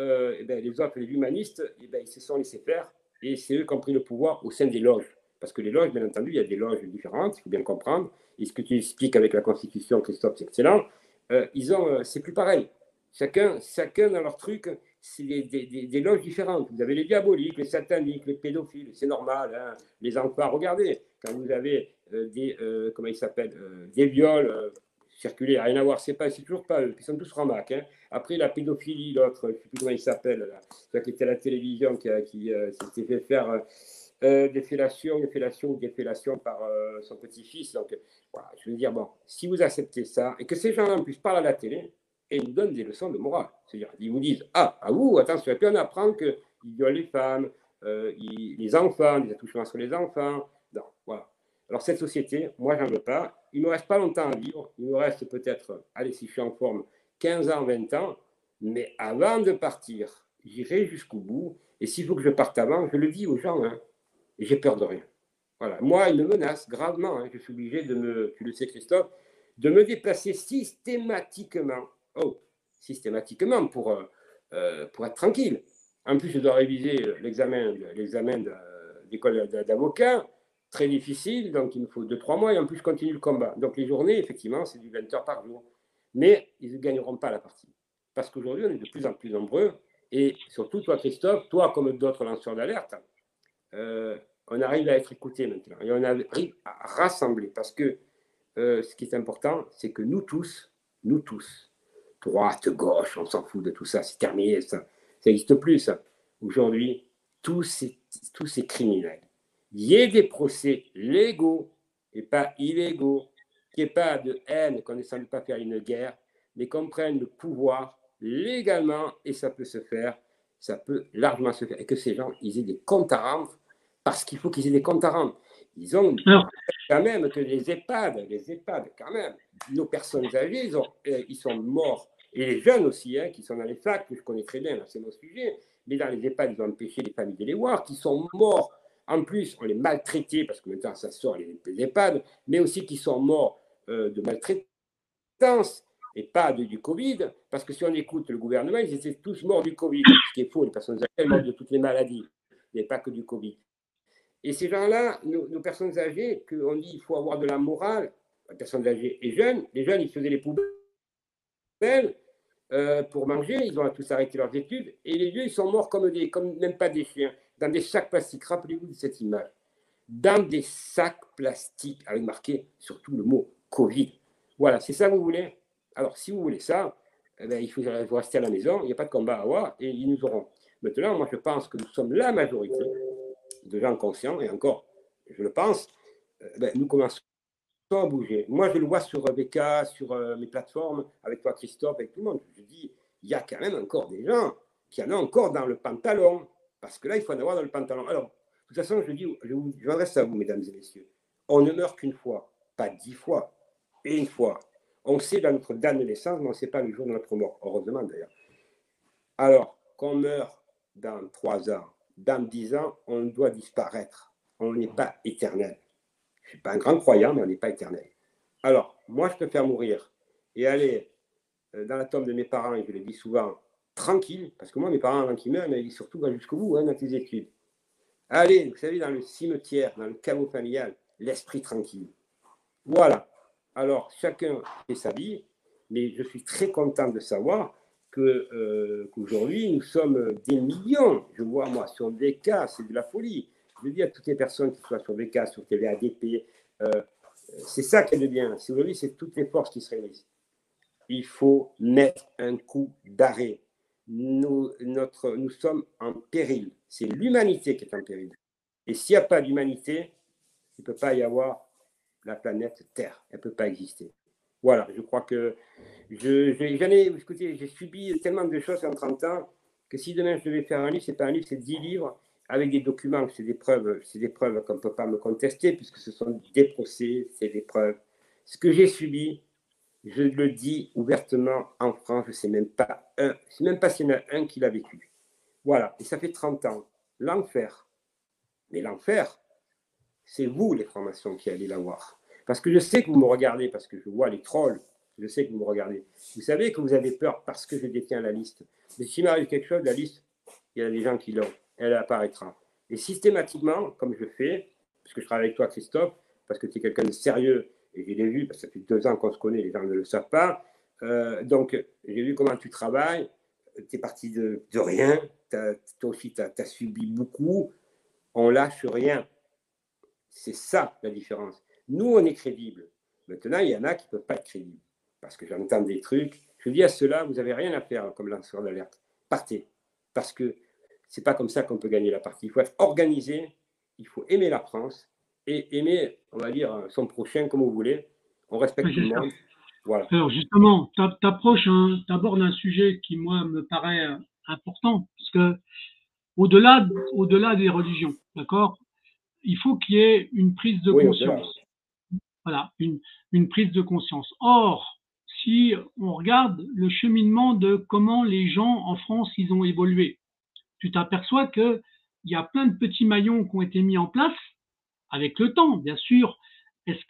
les humanistes, ils se sont laissés faire, et c'est eux qui ont pris le pouvoir au sein des loges. Parce que les loges, bien entendu, il y a des loges différentes, il faut bien comprendre, et ce que tu expliques avec la Constitution, Christophe, c'est excellent, c'est plus pareil. Chacun dans leur truc, c'est des loges différentes. Vous avez les diaboliques, les sataniques, les pédophiles, c'est normal, hein, les enfants, regardez, quand vous avez comment ils s'appellent, des viols circuler, rien à voir, c'est toujours pas eux, ils sont tous ramacs. Hein. Après, la pédophilie, l'autre, je ne sais plus comment il s'appelle, celui qui était à la télévision, qui s'était fait faire des fellations par son petit-fils. Donc, voilà, je veux dire, bon, si vous acceptez ça, et que ces gens-là, en plus, parlent à la télé, et ils nous donnent des leçons de morale. C'est-à-dire, ils vous disent, ah, à vous, attention, et puis on apprend qu'ils violent les femmes, les enfants, les attouchements sur les enfants. Non, voilà. Alors, cette société, moi, j'en veux pas. Il ne me reste pas longtemps à vivre. Il me reste peut-être, allez, si je suis en forme, 15 ans, 20 ans. Mais avant de partir, j'irai jusqu'au bout. Et s'il faut que je parte avant, je le dis aux gens, hein, j'ai peur de rien. Voilà. Moi, ils me menacent gravement. Hein. Je suis obligé tu le sais, Christophe, de me déplacer systématiquement. Oh, systématiquement pour être tranquille. En plus, je dois réviser l'examen d'école d'avocat, très difficile, donc il me faut 2-3 mois, et en plus, je continue le combat. Donc les journées, effectivement, c'est du 20 heures par jour. Mais ils ne gagneront pas la partie. Parce qu'aujourd'hui, on est de plus en plus nombreux, et surtout toi, Christophe, toi, comme d'autres lanceurs d'alerte, on arrive à être écoutés maintenant, et on arrive à rassembler, parce que ce qui est important, c'est que nous tous, droite, gauche, on s'en fout de tout ça, c'est terminé, ça n'existe plus, ça. Aujourd'hui, tous ces criminels, il y ait des procès légaux et pas illégaux, qu'il n'y ait pas de haine, qu'on ne semble pas faire une guerre, mais qu'on prenne le pouvoir légalement, et ça peut se faire. ça peut largement se faire. Et que ces gens, ils aient des comptes à rendre, parce qu'il faut qu'ils aient des comptes à rendre. Ils ont quand même que les EHPAD, quand même, nos personnes âgées, ils sont morts. Et les jeunes aussi, hein, qui sont dans les facs, que je connais très bien, c'est mon sujet, mais dans les EHPAD, ils ont empêché les familles de les voir, qui sont morts. En plus, on les maltraitait, parce que maintenant, ça sort les EHPAD, mais aussi qui sont morts de maltraitance et pas du Covid, parce que si on écoute le gouvernement, ils étaient tous morts du Covid, ce qui est faux, les personnes âgées mortes de toutes les maladies, il n'y a pas que du Covid. Et ces gens-là, nos personnes âgées, qu'on dit qu'il faut avoir de la morale, les personnes âgées et jeunes, les jeunes, ils faisaient les poubelles pour manger, ils ont tous arrêté leurs études, et les vieux, ils sont morts comme même pas des chiens, dans des sacs plastiques. Rappelez-vous de cette image. Dans des sacs plastiques, avec marqué surtout le mot Covid. Voilà, c'est ça que vous voulez? Alors, si vous voulez ça, eh bien, il faut rester à la maison, il n'y a pas de combat à avoir, et ils nous auront. Maintenant, moi, je pense que nous sommes la majorité de gens conscients, et encore, je le pense, ben, nous commençons à bouger. Moi, je le vois sur VK, sur mes plateformes, avec toi, Christophe, avec tout le monde. Je dis, il y a quand même encore des gens qui en ont encore dans le pantalon, parce que là, il faut en avoir dans le pantalon. Alors, de toute façon, je m'adresse à vous, mesdames et messieurs. On ne meurt qu'une fois, pas 10 fois, et une fois. On sait dans notre date de naissance, mais on ne sait pas le jour de notre mort, heureusement d'ailleurs. Alors, qu'on meurt dans 3 ans, dans 10 ans, on doit disparaître. On n'est pas éternel. Je ne suis pas un grand croyant, mais on n'est pas éternel. Alors, moi, je préfère mourir et aller dans la tombe de mes parents, et je le dis souvent, tranquille, parce que moi, mes parents, avant qu'ils meurent, ils disent surtout va jusqu'au bout, hein, dans tes études. Allez, vous savez, dans le cimetière, dans le caveau familial, l'esprit tranquille. Voilà. Alors, chacun fait sa vie, mais je suis très content de savoir qu'aujourd'hui, nous sommes des millions. Je vois, moi, sur VK, c'est de la folie. Je dis à toutes les personnes qui soient sur VK, sur TVADP, c'est ça qui est de bien. Aujourd'hui, c'est toutes les forces qui se réunissent. Il faut mettre un coup d'arrêt. Nous sommes en péril. C'est l'humanité qui est en péril. Et s'il n'y a pas d'humanité, il ne peut pas y avoir la planète Terre. Elle ne peut pas exister. Voilà, je crois que écoutez, j'ai subi tellement de choses en 30 ans que si demain je devais faire un livre, ce n'est pas un livre, c'est 10 livres avec des documents, c'est des preuves qu'on ne peut pas me contester puisque ce sont des procès, c'est des preuves. Ce que j'ai subi, je le dis ouvertement en France, je ne sais même pas s'il y en a un qui l'a vécu. Voilà, et ça fait 30 ans. L'enfer. Mais l'enfer, c'est vous, les francs-maçons, qui allez l'avoir. Parce que je sais que vous me regardez, parce que je vois les trolls, je sais que vous me regardez. Vous savez que vous avez peur parce que je détiens la liste. Mais s'il m'arrive quelque chose, la liste, il y a des gens qui l'ont. Elle apparaîtra. Et systématiquement, comme je fais, parce que je travaille avec toi, Christophe, parce que tu es quelqu'un de sérieux, et je l'ai vu, parce que ça fait 2 ans qu'on se connaît, les gens ne le savent pas. Donc, j'ai vu comment tu travailles. Tu es parti de rien. Toi aussi, tu as subi beaucoup. On lâche rien. C'est ça la différence. Nous, on est crédibles. Maintenant, il y en a qui ne peuvent pas être crédibles. Parce que j'entends des trucs. Je dis à ceux-là, vous n'avez rien à faire comme lanceur d'alerte. Partez. Parce que ce n'est pas comme ça qu'on peut gagner la partie. Il faut être organisé, il faut aimer la France et aimer, on va dire, son prochain comme vous voulez. On respecte tout le monde. Voilà. Alors justement, tu abordes un sujet qui, moi, me paraît important, parce que au-delà des religions, d'accord, il faut qu'il y ait une prise de conscience. Voilà, une prise de conscience. Or, si on regarde le cheminement de comment les gens en France, ils ont évolué, tu t'aperçois qu'il y a plein de petits maillons qui ont été mis en place avec le temps, bien sûr. Est-ce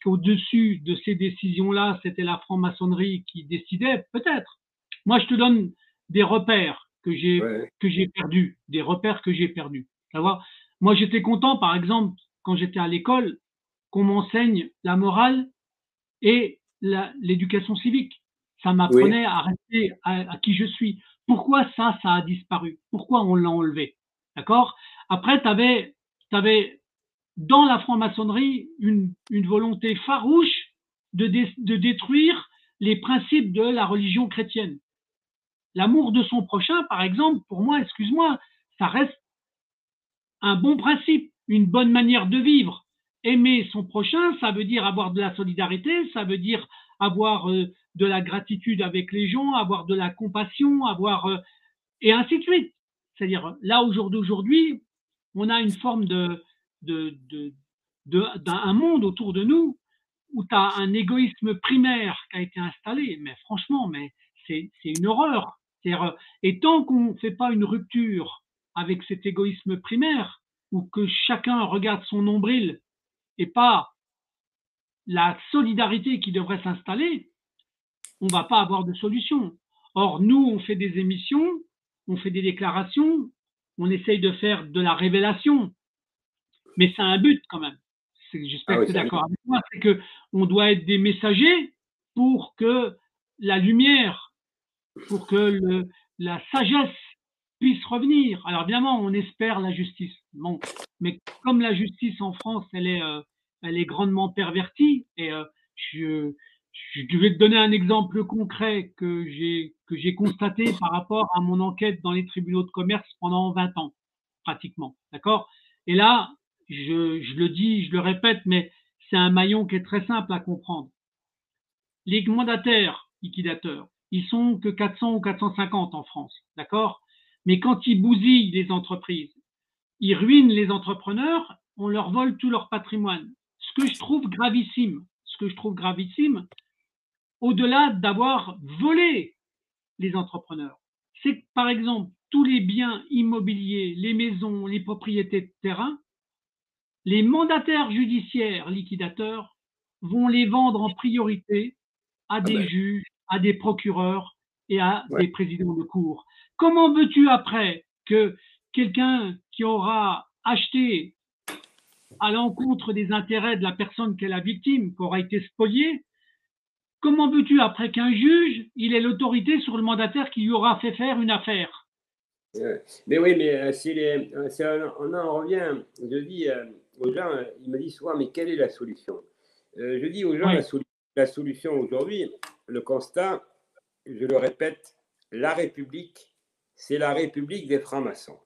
qu'au-dessus de ces décisions-là, c'était la franc-maçonnerie qui décidait? Peut-être. Moi, je te donne des repères que j'ai perdus, des repères que j'ai perdus. Savoir, moi, j'étais content, par exemple, quand j'étais à l'école, qu'on m'enseigne la morale et l'éducation civique. Ça m'apprenait à rester à qui je suis. Pourquoi ça a disparu? Pourquoi on l'a enlevé? D'accord? Après, tu avais dans la franc-maçonnerie une volonté farouche de détruire les principes de la religion chrétienne. L'amour de son prochain, par exemple, pour moi, excuse-moi, ça reste un bon principe, une bonne manière de vivre. Aimer son prochain, ça veut dire avoir de la solidarité, ça veut dire avoir de la gratitude avec les gens, avoir de la compassion, avoir et ainsi de suite. C'est-à-dire, là, au jour d'aujourd'hui, on a une forme d'un monde autour de nous où tu as un égoïsme primaire qui a été installé, mais franchement, mais c'est une horreur. Et tant qu'on ne fait pas une rupture avec cet égoïsme primaire, où que chacun regarde son nombril et pas la solidarité qui devrait s'installer, on ne va pas avoir de solution. Or, nous, on fait des émissions, on fait des déclarations, on essaye de faire de la révélation, mais c'est un but quand même. J'espère que tu es d'accord avec moi, c'est qu'on doit être des messagers pour que la lumière, pour que la sagesse puisse revenir. Alors évidemment, on espère la justice. Bon, mais comme la justice en France, elle est grandement pervertie, et je vais te donner un exemple concret que j'ai constaté par rapport à mon enquête dans les tribunaux de commerce pendant 20 ans, pratiquement. D'accord? Et là, je le dis, je le répète, mais c'est un maillon qui est très simple à comprendre. Les mandataires liquidateurs, ils sont que 400 ou 450 en France, d'accord? Mais quand ils bousillent les entreprises, ils ruinent les entrepreneurs, on leur vole tout leur patrimoine. Ce que je trouve gravissime, au-delà d'avoir volé les entrepreneurs, c'est que, par exemple, tous les biens immobiliers, les maisons, les propriétés de terrain, les mandataires judiciaires liquidateurs vont les vendre en priorité à des juges, à des procureurs et à des présidents de cour. Comment veux-tu après que quelqu'un qui aura acheté à l'encontre des intérêts de la personne qui est la victime, qui aura été spoliée, comment veux-tu après qu'un juge, il ait l'autorité sur le mandataire qui lui aura fait faire une affaire? Mais oui, mais on en revient, je dis aux gens, ils me disent souvent, mais quelle est la solution? Je dis aux gens, la solution aujourd'hui, le constat, je le répète, la République, c'est la République des francs-maçons.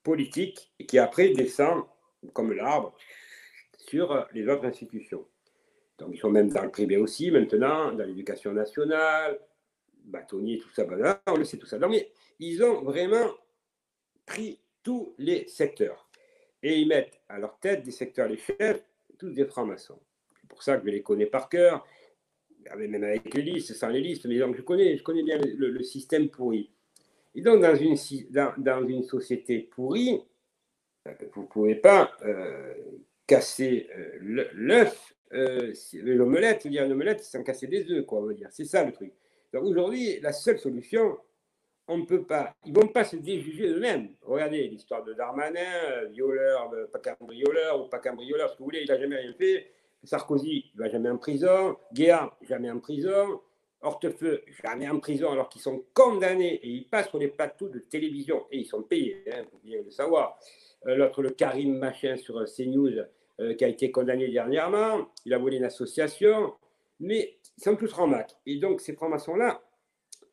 Politique, et qui après descend comme l'arbre sur les autres institutions. Donc ils sont même dans le privé aussi maintenant, dans l'éducation nationale, bâtonnier, tout ça, voilà, on le sait tout ça. Non, mais ils ont vraiment pris tous les secteurs. Et ils mettent à leur tête des secteurs, les chefs, tous des francs-maçons. C'est pour ça que je les connais par cœur, même avec les listes, sans les listes, mais donc je connais bien le système pourri. Et donc dans une société pourrie, vous ne pouvez pas casser l'œuf, l'omelette, dire une omelette sans casser des œufs, quoi, on va dire. C'est ça le truc. Donc aujourd'hui, la seule solution, on ne peut pas, ils ne vont pas se déjuger eux-mêmes. Regardez l'histoire de Darmanin, violeur, pas cambrioleur ou pas cambrioleur, ce que vous voulez, il n'a jamais rien fait. Sarkozy, il ne va jamais en prison. Guéard, jamais en prison. Hortefeux, jamais en prison, alors qu'ils sont condamnés et ils passent sur les plateaux de télévision et ils sont payés, il faut bien le savoir. L'autre, le Karim Machin sur CNews, qui a été condamné dernièrement, il a volé une association, mais ils sont tous francs-macs. Et donc, ces francs-maçons-là,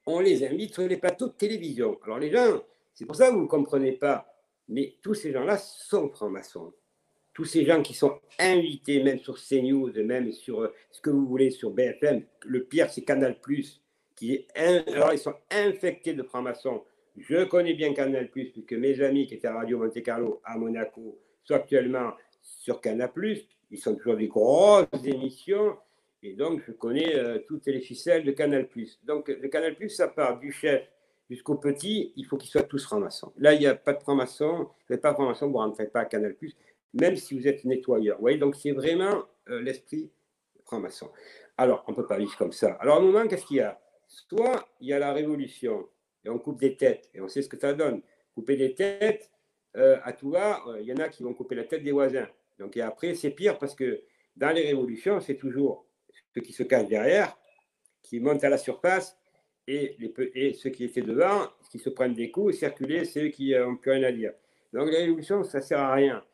on les invite sur les plateaux de télévision. Alors, les gens, c'est pour ça que vous ne comprenez pas, mais tous ces gens-là sont francs-maçons. Tous ces gens qui sont invités, même sur CNews, même sur ce que vous voulez, sur BFM, le pire, c'est Canal+, alors ils sont infectés de francs-maçons. Je connais bien Canal+, puisque mes amis qui étaient à Radio Monte-Carlo à Monaco sont actuellement sur Canal+, ils sont toujours des grosses émissions, et donc je connais toutes les ficelles de Canal+. Donc le Canal+, ça part du chef jusqu'au petit, il faut qu'ils soient tous francs-maçons. Là, il n'y a pas de francs-maçons, vous n'êtes pas franc-maçon, vous ne rentrez pas à Canal+, même si vous êtes nettoyeur. Vous voyez, donc c'est vraiment l'esprit franc-maçon. Alors, on ne peut pas vivre comme ça. Alors, à un moment, qu'est-ce qu'il y a? Soit il y a la révolution, et on coupe des têtes, et on sait ce que ça donne. Couper des têtes, à tout va, il y en a qui vont couper la tête des voisins. Donc, et après, c'est pire parce que dans les révolutions, c'est toujours ceux qui se cachent derrière, qui montent à la surface, et ceux qui étaient devant, qui se prennent des coups, circuler, c'est eux qui n'ont plus rien à dire. Donc, les révolutions, ça ne sert à rien.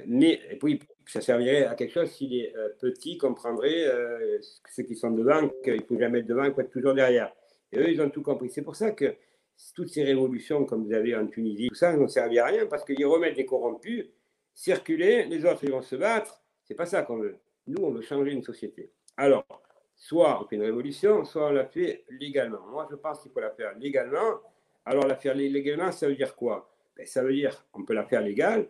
Mais et puis, ça servirait à quelque chose si les petits comprendraient, ceux qui sont devant, qu'il ne faut jamais être devant, il faut être toujours derrière. Et eux, ils ont tout compris. C'est pour ça que toutes ces révolutions, comme vous avez en Tunisie, tout ça, n'ont servi à rien, parce qu'ils remettent des corrompus, circuler, les autres, ils vont se battre. C'est pas ça qu'on veut. Nous, on veut changer une société. Alors, soit on fait une révolution, soit on la fait légalement. Moi, je pense qu'il faut la faire légalement. Alors, la faire légalement, ça veut dire quoi? Ben, ça veut dire qu'on peut la faire légale,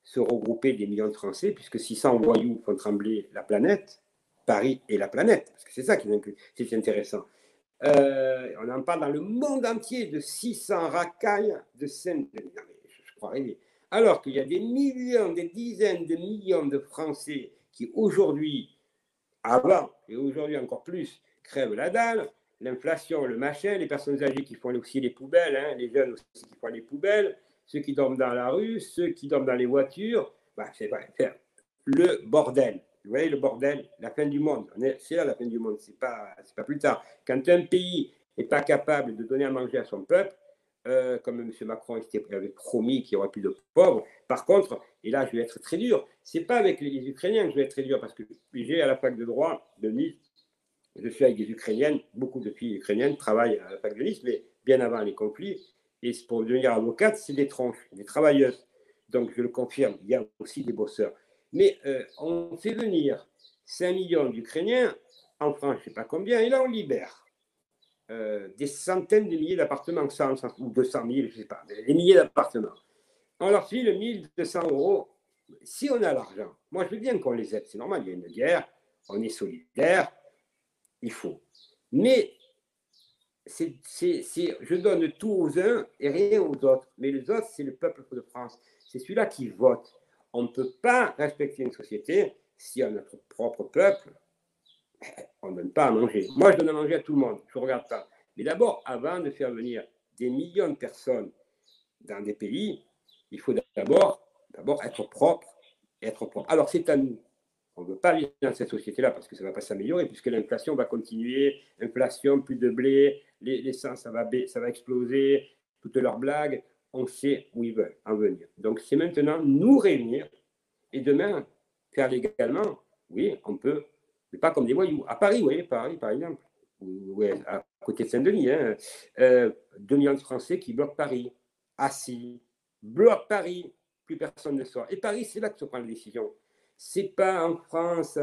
se regrouper des millions de Français, puisque 600 voyous font trembler la planète, Paris et la planète, parce que c'est ça qui est intéressant. On en parle dans le monde entier de 600 racailles de Saint-Denis. Je crois rêver. Alors qu'il y a des millions, des dizaines de millions de Français qui aujourd'hui, avant et aujourd'hui encore plus, crèvent la dalle, l'inflation, le machin, les personnes âgées qui font aussi les poubelles, hein, les jeunes aussi qui font les poubelles, ceux qui dorment dans la rue, ceux qui dorment dans les voitures, bah, c'est le bordel. Vous voyez le bordel, la fin du monde. C'est là la fin du monde, c'est pas plus tard. Quand un pays n'est pas capable de donner à manger à son peuple, comme M. Macron avait promis qu'il n'y aurait plus de pauvres. Par contre, et là je vais être très dur, c'est pas avec les Ukrainiens que je vais être très dur, parce que j'ai à la fac de droit de Nice, je suis avec des Ukrainiennes, beaucoup de filles ukrainiennes travaillent à la fac de Nice, mais bien avant les conflits, et pour devenir avocate, c'est des tronches, des travailleuses. Donc je le confirme, il y a aussi des bosseurs. Mais on fait venir 5 millions d'Ukrainiens en France, je ne sais pas combien, et là on libère des centaines de milliers d'appartements, 100 ou 200 000, je ne sais pas, des milliers d'appartements. On leur file 1 200 euros. Si on a l'argent, moi je veux bien qu'on les aide, c'est normal, il y a une guerre, on est solidaire, il faut. Mais je donne tout aux uns et rien aux autres. Mais les autres, c'est le peuple de France. C'est celui-là qui vote. On ne peut pas respecter une société si à notre propre peuple, on ne donne pas à manger. Moi, je donne à manger à tout le monde. Je ne regarde pas. Mais d'abord, avant de faire venir des millions de personnes dans des pays, il faut d'abord être propre. Alors, c'est à nous. On ne veut pas aller dans cette société-là parce que ça ne va pas s'améliorer, puisque l'inflation va continuer. Inflation, plus de blé, l'essence, ça va exploser. Toutes leurs blagues, on sait où ils veulent en venir. Donc, c'est maintenant nous réunir et demain faire légalement. Oui, on peut, mais pas comme des voyous. À Paris, oui, Paris, par exemple. Ouais, à côté de Saint-Denis, hein, 2 millions de Français qui bloquent Paris. Assis, bloquent Paris, plus personne ne sort. Et Paris, c'est là que se prend la décision. C'est pas en France,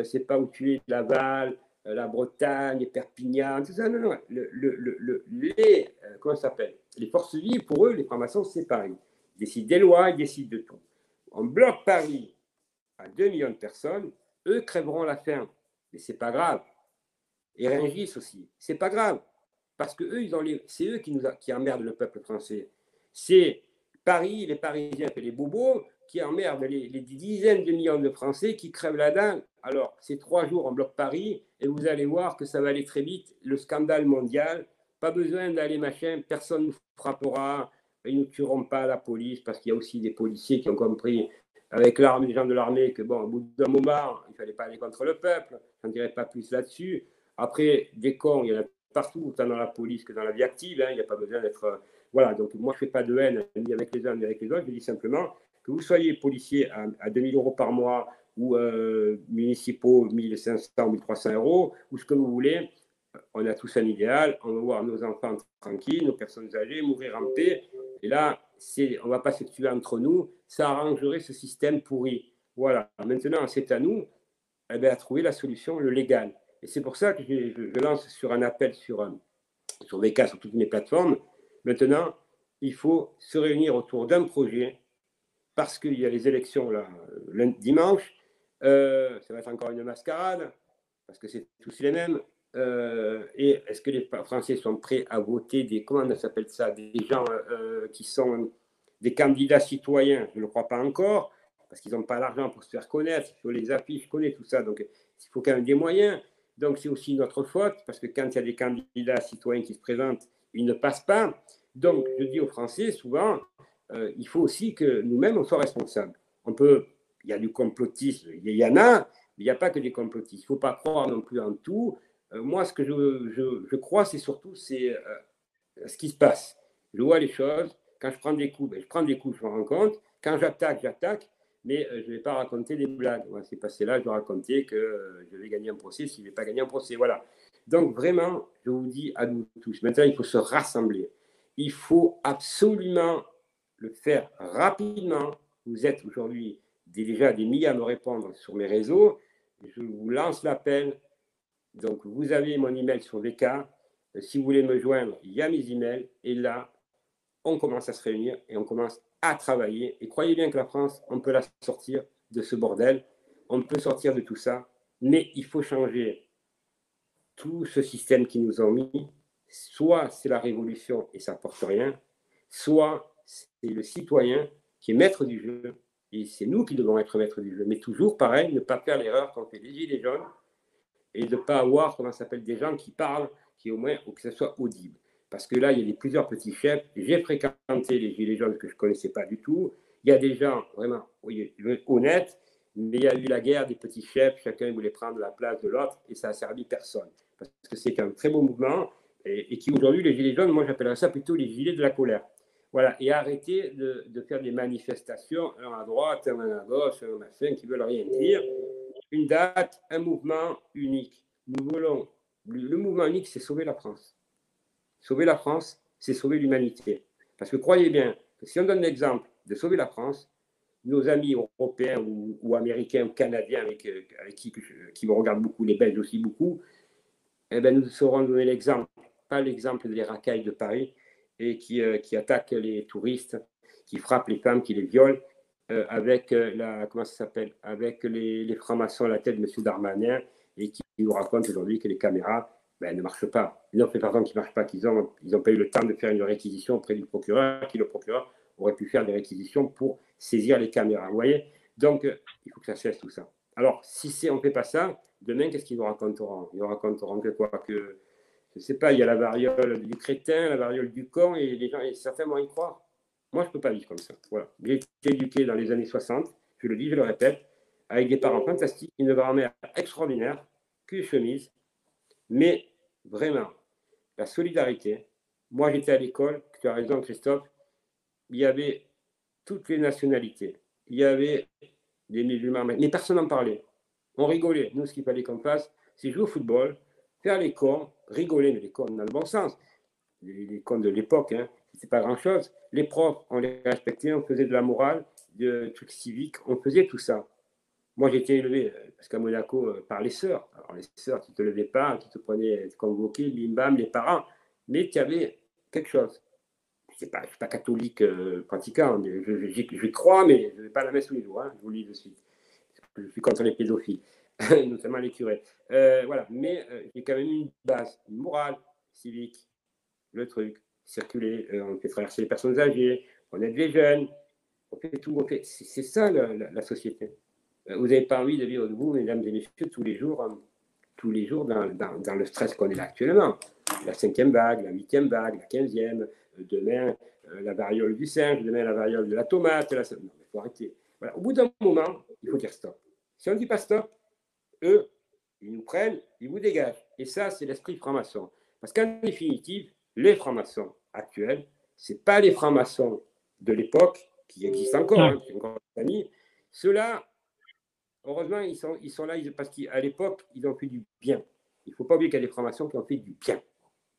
c'est pas où tu es, Laval, la Bretagne, Perpignan, tout ça. Non, non. Comment ça s'appelle? Les forces vives, pour eux, les francs-maçons, c'est Paris. Ils décident des lois, ils décident de tout. On bloque Paris à 2 millions de personnes, eux crèveront la faim. Mais c'est pas grave. Et Rungis aussi, c'est pas grave. Parce que c'est eux qui emmerdent le peuple français. C'est Paris, les Parisiens et les bobos qui emmerdent les dizaines de millions de Français qui crèvent la dalle. Alors, c'est 3 jours en bloc Paris et vous allez voir que ça va aller très vite. Le scandale mondial, pas besoin d'aller machin, personne ne nous frappera, ils ne tueront pas la police parce qu'il y a aussi des policiers qui ont compris avec l'armée, les gens de l'armée que bon, au bout d'un moment, il ne fallait pas aller contre le peuple. Je n'en dirai pas plus là-dessus. Après, des cons, il y en a partout, autant dans la police que dans la vie active. Hein, il n'y a pas besoin d'être. Voilà, donc moi, je ne fais pas de haine ni avec les uns ni avec les autres. Je dis simplement que vous soyez policier à 2 000 euros par mois ou municipaux 1 500 ou 1 300 euros, ou ce que vous voulez. On a tous un idéal. On va voir nos enfants tranquilles, nos personnes âgées, mourir en paix. Et là, on ne va pas se tuer entre nous. Ça arrangerait ce système pourri. Voilà. Maintenant, c'est à nous à trouver la solution, le légal. Et c'est pour ça que je lance sur un appel sur VK, sur toutes mes plateformes. Maintenant, il faut se réunir autour d'un projet parce qu'il y a les élections là, dimanche. Ça va être encore une mascarade parce que c'est tous les mêmes. Et est-ce que les Français sont prêts à voter comment on s'appelle ça, des gens qui sont des candidats citoyens? Je ne le crois pas encore parce qu'ils n'ont pas l'argent pour se faire connaître. Il faut les affiches, je connais tout ça. Donc, il faut quand même des moyens. Donc, c'est aussi notre faute, parce que quand il y a des candidats citoyens qui se présentent, ils ne passent pas. Donc, je dis aux Français, souvent, il faut aussi que nous-mêmes, on soit responsables. Il y a du complotisme, il y en a, mais il n'y a pas que des complotistes. Il ne faut pas croire non plus en tout. Moi, ce que je crois, c'est surtout ce qui se passe. Je vois les choses. Quand je prends des coups, je prends des coups, je me rends compte. Quand j'attaque, j'attaque. Mais je ne vais pas raconter des blagues. C'est passé là, je vais raconter que je vais gagner un procès s'il ne vais pas gagner un procès. Voilà. Donc vraiment, je vous dis à nous tous, maintenant, il faut se rassembler. Il faut absolument le faire rapidement. Vous êtes aujourd'hui déjà des milliers à me répondre sur mes réseaux. Je vous lance l'appel. Donc, vous avez mon email sur VK. Si vous voulez me joindre, il y a mes emails. Et là, on commence à se réunir et on commence à travailler. Et croyez bien que la France, on peut la sortir de ce bordel. On peut sortir de tout ça. Mais il faut changer tout ce système qu'ils nous ont mis. Soit c'est la révolution et ça ne porte rien, soit c'est le citoyen qui est maître du jeu. Et c'est nous qui devons être maîtres du jeu. Mais toujours, pareil, ne pas faire l'erreur quand on fait les gilets jaunes et de ne pas avoir, comment ça s'appelle, des gens qui parlent, qui au moins, ou que ce soit audible. Parce que là, il y a plusieurs petits chefs. J'ai fréquenté les gilets jaunes que je ne connaissais pas du tout. Il y a des gens vraiment honnêtes, mais il y a eu la guerre des petits chefs. Chacun voulait prendre la place de l'autre et ça n'a servi personne. Parce que c'est un très beau mouvement et qui aujourd'hui, les gilets jaunes, moi j'appellerais ça plutôt les gilets de la colère. Voilà, et arrêter de faire des manifestations, un à droite, un à gauche, un machin, qui ne veulent rien dire. Une date, un mouvement unique. Nous voulons. Le mouvement unique, c'est sauver la France. Sauver la France, c'est sauver l'humanité. Parce que croyez bien que si on donne l'exemple de sauver la France, nos amis européens ou américains ou canadiens avec qui me regardent beaucoup, les Belges aussi beaucoup, eh ben, nous saurons donner l'exemple, pas l'exemple des racailles de Paris et qui attaquent les touristes, qui frappent les femmes, qui les violent, avec comment ça s'appelle, avec les francs-maçons à la tête de M. Darmanin et qui nous racontent aujourd'hui que les caméras ne marchent pas. Une autre pardon qui ne marche pas, qu'ils n'ont pas eu le temps de faire une réquisition auprès du procureur, le procureur aurait pu faire des réquisitions pour saisir les caméras. Vous voyez? Donc, il faut que ça cesse tout ça. Alors, si on ne fait pas ça, demain, qu'est-ce qu'ils nous raconteront? Ils nous raconteront que quoi? Que, je ne sais pas, il y a la variole du crétin, la variole du con, et les gens, et certains vont y croire. Moi, je ne peux pas vivre comme ça. Voilà. J'ai été éduqué dans les années 60, je le dis, je le répète, avec des parents fantastiques, une grand-mère extraordinaire, que chemise, mais vraiment, la solidarité. Moi, j'étais à l'école, tu as raison, Christophe, il y avait toutes les nationalités. Il y avait des musulmans, mais personne n'en parlait. On rigolait. Nous, ce qu'il fallait qu'on fasse, c'est jouer au football, faire les cons, rigoler, mais les cons dans le bon sens. Les cons de l'époque, hein, c'est pas grand-chose. Les profs, on les respectait, on faisait de la morale, de trucs civiques, on faisait tout ça. Moi, j'ai été élevé, parce qu'à Monaco, par les sœurs. Alors, les sœurs, tu ne te levais pas, tu te prenais convoquer, bim bam, les parents, mais tu avais quelque chose. Je ne suis pas catholique pratiquant, mais je crois, mais je ne vais pas à la messe tous les jours, hein, je vous le dis de suite. Je suis contre les pédophiles, notamment les curés. Voilà, mais j'ai quand même une base, une morale civique, le truc, circuler, on fait traverser les personnes âgées, on aide les jeunes, on fait tout, c'est ça la société. Vous n'avez pas envie de vivre de vous, mesdames et messieurs, tous les jours dans le stress qu'on est là actuellement. La 5e vague, la 8e vague, la 15e, demain la variole du singe, demain la variole de la tomate. Non, il faut arrêter. Voilà. Au bout d'un moment, il faut dire stop. Si on ne dit pas stop, eux, ils nous prennent, ils vous dégagent. Et ça, c'est l'esprit franc-maçon. Parce qu'en définitive, les francs-maçons actuels, ce n'est pas les francs-maçons de l'époque, qui existent encore, hein, qui sont encore amis. Ceux-là, heureusement, ils sont là parce qu'à l'époque, ils ont fait du bien. Il ne faut pas oublier qu'il y a des francs-maçons qui ont fait du bien.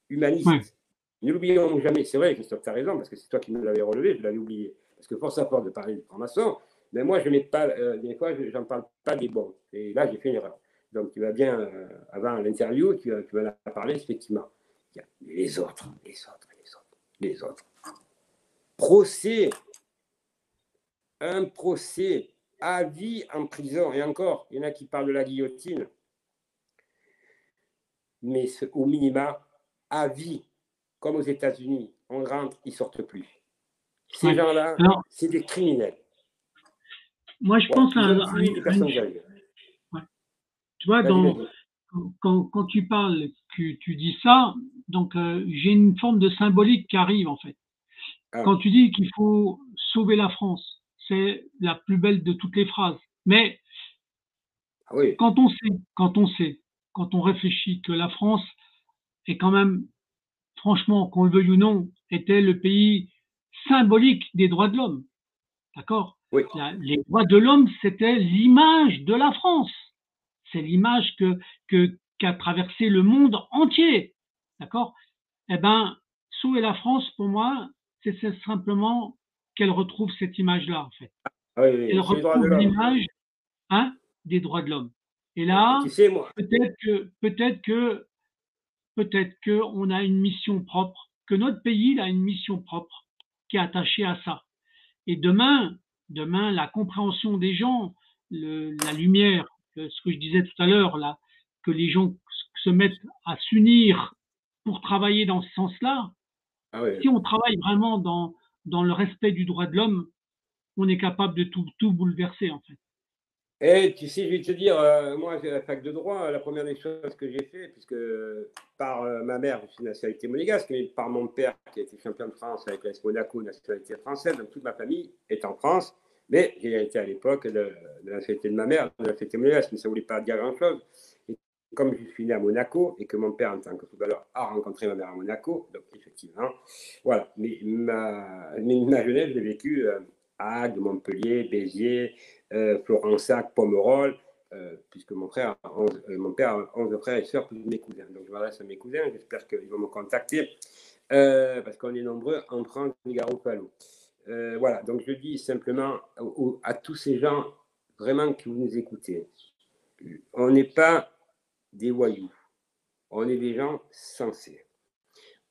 Humaniste. Ouais. Ne l'oublions jamais. C'est vrai, Christophe, tu as raison, parce que c'est toi qui me l'avais relevé, je l'avais oublié. Parce que force à force de parler des francs-maçons, mais moi, je n'ai pas, des fois, je n'en parle pas des bons. Et là, j'ai fait une erreur. Donc, tu vas bien, avant l'interview, tu vas en parler, effectivement. Il y a les autres. Procès. Un procès à vie en prison. Et encore, il y en a qui parlent de la guillotine. Mais au minima, à vie, comme aux États-Unis, on rentre, ils ne sortent plus. Ces gens-là, c'est des criminels. Moi, je pense à des personnes âgées. Tu vois, quand tu parles, tu dis ça, donc j'ai une forme de symbolique qui arrive en fait. Quand tu dis qu'il faut sauver la France, c'est la plus belle de toutes les phrases. Mais quand on réfléchit que la France est quand même, franchement, qu'on le veuille ou non, était le pays symbolique des droits de l'homme. D'accord? Oui. Les droits de l'homme, c'était l'image de la France. C'est l'image qu'a traversé le monde entier. D'accord? Eh bien, sauver la France, pour moi, c'est simplement qu'elle retrouve cette image-là, en fait. Oui, elle retrouve l'image des droits de l'homme. Et là, tu sais, moi, peut-être que on a une mission propre, que notre pays a une mission propre qui est attachée à ça. Et demain, la compréhension des gens, la lumière, ce que je disais tout à l'heure, là, que les gens se mettent à s'unir pour travailler dans ce sens-là. ah ouais. Si on travaille vraiment dans le respect du droit de l'homme, on est capable de tout bouleverser, en fait. Et tu sais, je vais te dire, moi, j'ai la fac de droit, la première des choses que j'ai fait, puisque par ma mère, je suis de nationalité monégasque, mais par mon père, qui a été champion de France avec l'AS Monaco, nationalité française, donc toute ma famille est en France, mais j'ai hérité à l'époque de la nationalité de ma mère, de la nationalité monégasque, mais ça ne voulait pas dire grand-chose. Et comme je suis né à Monaco, et que mon père, en tant que footballeur, a rencontré ma mère à Monaco, donc effectivement, voilà. Mais ma jeunesse, je l'ai vécue à Agde, Montpellier, Béziers, Florensac, Pomerol, puisque mon père a 11 frères et sœurs, plus mes cousins. Donc je m'adresse à mes cousins, j'espère qu'ils vont me contacter, parce qu'on est nombreux en France, Garofalo. Voilà, donc je dis simplement à tous ces gens, vraiment que vous nous écoutez, on n'est pas des voyous, on est des gens sensés.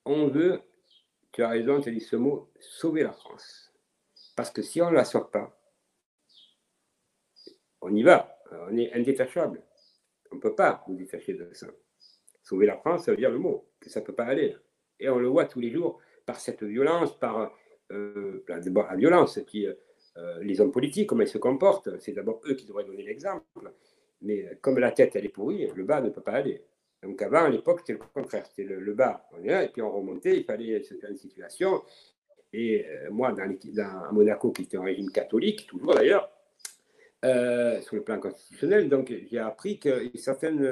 On veut, tu as raison, tu as dit ce mot, sauver la France. Parce que si on ne la sauve pas, on y va, on est indétachable. On ne peut pas nous détacher de ça. Sauver la France, ça veut dire le mot, que ça ne peut pas aller. Et on le voit tous les jours par cette violence, par la violence, puis les hommes politiques, comment ils se comportent. C'est d'abord eux qui devraient donner l'exemple. Mais comme la tête, elle est pourrie, le bas ne peut pas aller. Donc avant, à l'époque, c'était le contraire. C'était le bas, on est là, et puis on remontait, il fallait se faire une situation. Et moi, à Monaco, qui était un régime catholique, toujours d'ailleurs, sur le plan constitutionnel, donc j'ai appris que certaines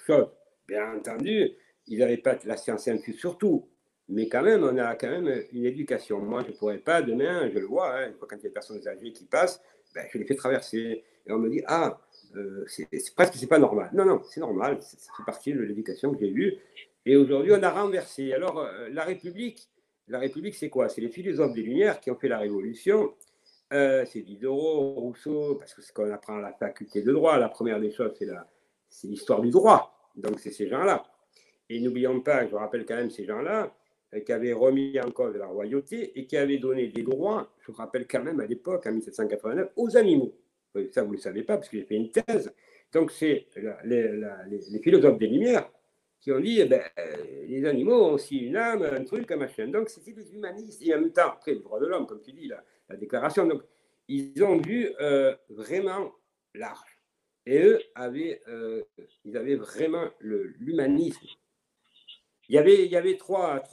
choses, bien entendu, ils n'avaient pas la science infuse sur tout, mais quand même, on a quand même une éducation. Moi, je ne pourrais pas, demain, je le vois, hein, quand il y a des personnes âgées qui passent, ben, je les fais traverser. Et on me dit, ah, c'est presque, c'est pas normal. Non, non, c'est normal, ça fait partie de l'éducation que j'ai eue. Et aujourd'hui, on a renversé. Alors, la République, c'est quoi? C'est les philosophes des Lumières qui ont fait la Révolution. C'est Diderot, Rousseau, parce que c'est ce qu'on apprend à la faculté de droit. La première des choses, c'est l'histoire du droit. Donc, c'est ces gens-là. Et n'oublions pas, je rappelle quand même ces gens-là, qui avaient remis en cause la royauté et qui avaient donné des droits, je rappelle quand même à l'époque, en 1789, aux animaux. Ça, vous ne le savez pas, parce que j'ai fait une thèse. Donc, c'est les philosophes des Lumières qui ont dit, eh ben, les animaux ont aussi une âme, un truc, un machin. Donc, c'était des humanistes. Et en même temps, après, le droit de l'homme, comme tu dis, la déclaration. Donc, ils ont vu vraiment large. Et eux ils avaient vraiment l'humanisme. Il y avait trois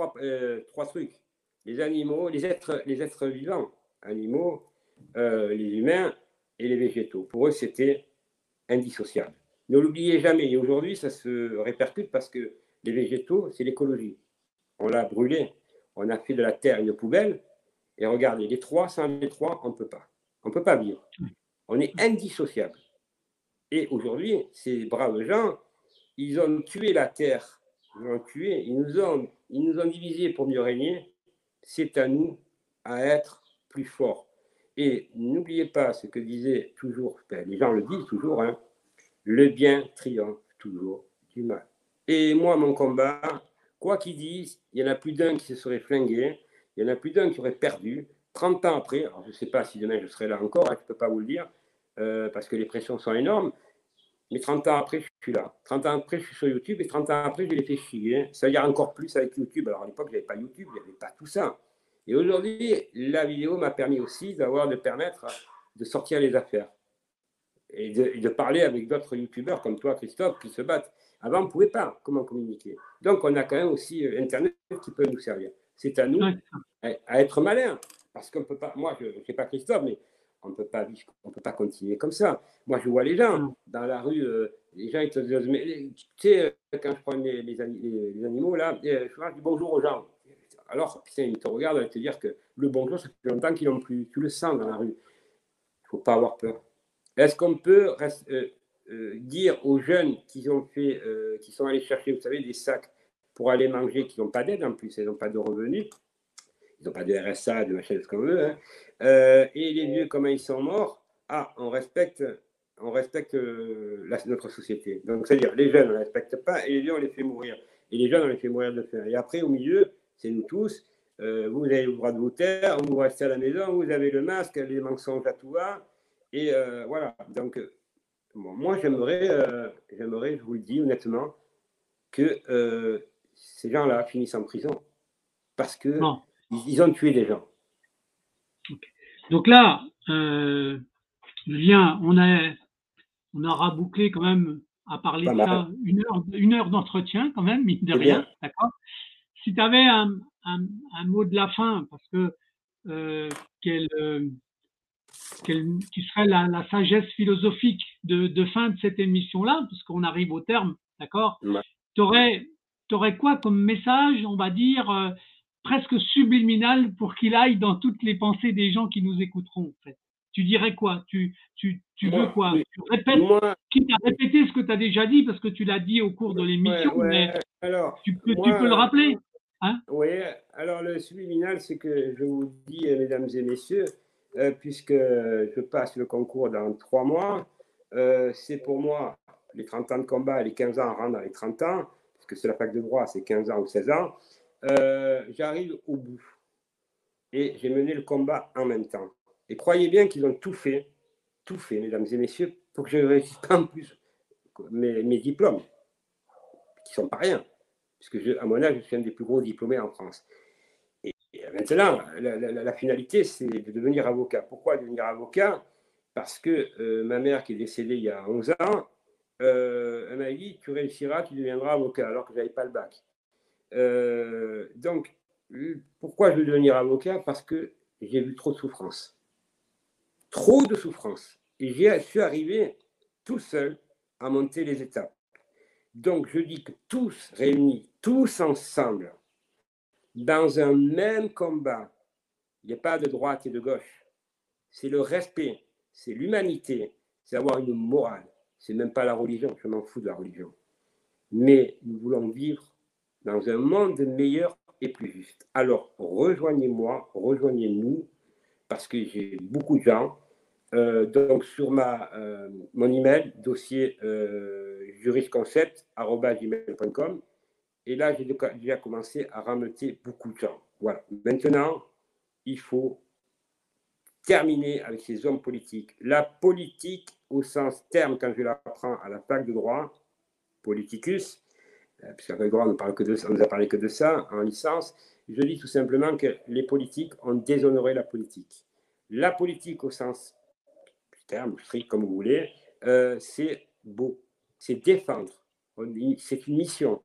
trucs. Les animaux, les êtres vivants, animaux, les humains et les végétaux. Pour eux, c'était indissociable. Ne l'oubliez jamais. Et aujourd'hui, ça se répercute parce que les végétaux, c'est l'écologie. On l'a brûlé. On a fait de la terre une poubelle. Et regardez, les trois, sans les trois, on ne peut pas. On ne peut pas vivre. On est indissociable. Et aujourd'hui, ces braves gens, ils ont tué la terre. Ils l'ont tué. Ils nous ont divisés pour mieux régner. C'est à nous à être plus forts. Et n'oubliez pas ce que disaient toujours, les gens le disent toujours, hein, le bien triomphe toujours du mal. Et moi, mon combat, quoi qu'ils disent, il n'y en a plus d'un qui se serait flingué, il n'y en a plus d'un qui aurait perdu. 30 ans après, alors je ne sais pas si demain je serai là encore, hein, je ne peux pas vous le dire, parce que les pressions sont énormes, mais 30 ans après, je suis là. 30 ans après, je suis sur YouTube, et 30 ans après, je les fais chier. Ça veut dire encore plus avec YouTube. Alors à l'époque, je n'avais pas YouTube, il n'y avait pas tout ça. Et aujourd'hui, la vidéo m'a permis aussi de permettre de sortir les affaires et de parler avec d'autres youtubeurs comme toi, Christophe, qui se battent. Avant, on ne pouvait pas comment communiquer. Donc, on a quand même aussi Internet qui peut nous servir. C'est à nous à être malins. Parce qu'on ne peut pas, moi, je ne sais pas Christophe, mais on ne peut pas vivre, on peut pas continuer comme ça. Moi, je vois les gens dans la rue, les gens, ils te disent, mais, tu sais, quand je prends les animaux, là, je dis bonjour aux gens. Alors, putain, ils te regardent et te dire que le bonjour, ça fait longtemps qu'ils n'ont plus. Tu le sens dans la rue. Il ne faut pas avoir peur. Est-ce qu'on peut dire aux jeunes qui sont allés chercher, vous savez, des sacs pour aller manger, qui n'ont pas d'aide en plus, ils n'ont pas de revenus, ils n'ont pas de RSA, de machin, de ce qu'on veut, hein, et les vieux, comment ils sont morts, on respecte on respecte notre société. Donc, c'est-à-dire, les jeunes, on ne les respecte pas, et les vieux, on les fait mourir. Et les jeunes, on les fait mourir de faim. Et après, au milieu, c'est nous tous. Vous avez le droit de vous taire, vous restez à la maison, vous avez le masque, les mensonges à tout va. Et voilà. Donc, bon, moi, j'aimerais, je vous le dis honnêtement, que ces gens-là finissent en prison. Parce qu'ils ils ont tué des gens. Okay. Donc là, Julien, on a rabouclé quand même à parler de ça une heure d'entretien quand même, mine de rien, d'accord. Si tu avais un mot de la fin, parce que qui serait la sagesse philosophique de fin de cette émission-là, puisqu'on arrive au terme, d'accord. T'aurais quoi comme message, on va dire, presque subliminal pour qu'il aille dans toutes les pensées des gens qui nous écouteront, en fait. Tu dirais quoi? Tu veux quoi? Tu répètes, quitte à répéter ce que tu as déjà dit, parce que tu l'as dit au cours de l'émission, mais alors, tu peux le rappeler. Hein? Oui, alors le subliminal, c'est que je vous dis, mesdames et messieurs, puisque je passe le concours dans 3 mois, c'est pour moi les 30 ans de combat, les 15 ans rentrent dans les 30 ans, parce que c'est la fac de droit, c'est 15 ans ou 16 ans, j'arrive au bout. Et j'ai mené le combat en même temps. Et croyez bien qu'ils ont tout fait, mesdames et messieurs, pour que je réussisse pas en plus mes diplômes, qui ne sont pas rien. Puisque à mon âge, je suis un des plus gros diplômés en France. Et maintenant, la finalité, c'est de devenir avocat. Pourquoi devenir avocat? Parce que ma mère, qui est décédée il y a 11 ans, elle m'a dit, tu réussiras, tu deviendras avocat, alors que je n'avais pas le bac. Donc, pourquoi je veux devenir avocat? Parce que j'ai vu trop de souffrance. Trop de souffrance. Et je suis arrivé tout seul à monter les étapes. Donc, je dis que tous réunis, tous ensemble, dans un même combat, il n'y a pas de droite et de gauche. C'est le respect, c'est l'humanité, c'est avoir une morale. C'est même pas la religion, je m'en fous de la religion. Mais nous voulons vivre dans un monde meilleur et plus juste. Alors, rejoignez-moi, rejoignez-nous, parce que j'ai beaucoup de gens. Donc, sur mon email, dossier jurisconcept@gmail.com. Et là, j'ai déjà commencé à rameuter beaucoup de gens. Voilà. Maintenant, il faut terminer avec ces hommes politiques. La politique, au sens terme, quand je l'apprends à la fac de droit, politicus, puisqu'à la fac de droit, on ne nous a parlé que de ça en licence, je dis tout simplement que les politiques ont déshonoré la politique. La politique, au sens terme, strict, comme vous voulez, c'est beau, c'est défendre, c'est une mission.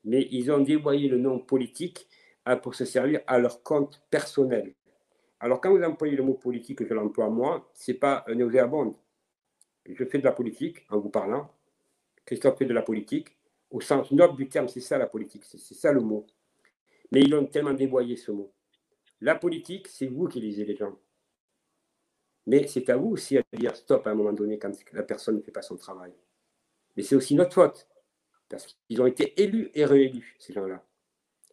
Mais ils ont dévoyé le nom politique pour se servir à leur compte personnel. Alors, quand vous employez le mot politique, que je l'emploie moi, ce n'est pas nauséabonde. Je fais de la politique en vous parlant. Christophe fait de la politique. Au sens noble du terme, c'est ça la politique, c'est ça le mot. Mais ils ont tellement dévoyé ce mot. La politique, c'est vous qui lisez les gens. Mais c'est à vous aussi à dire stop à un moment donné quand la personne ne fait pas son travail. Mais c'est aussi notre faute. Parce qu'ils ont été élus et réélus, ces gens-là.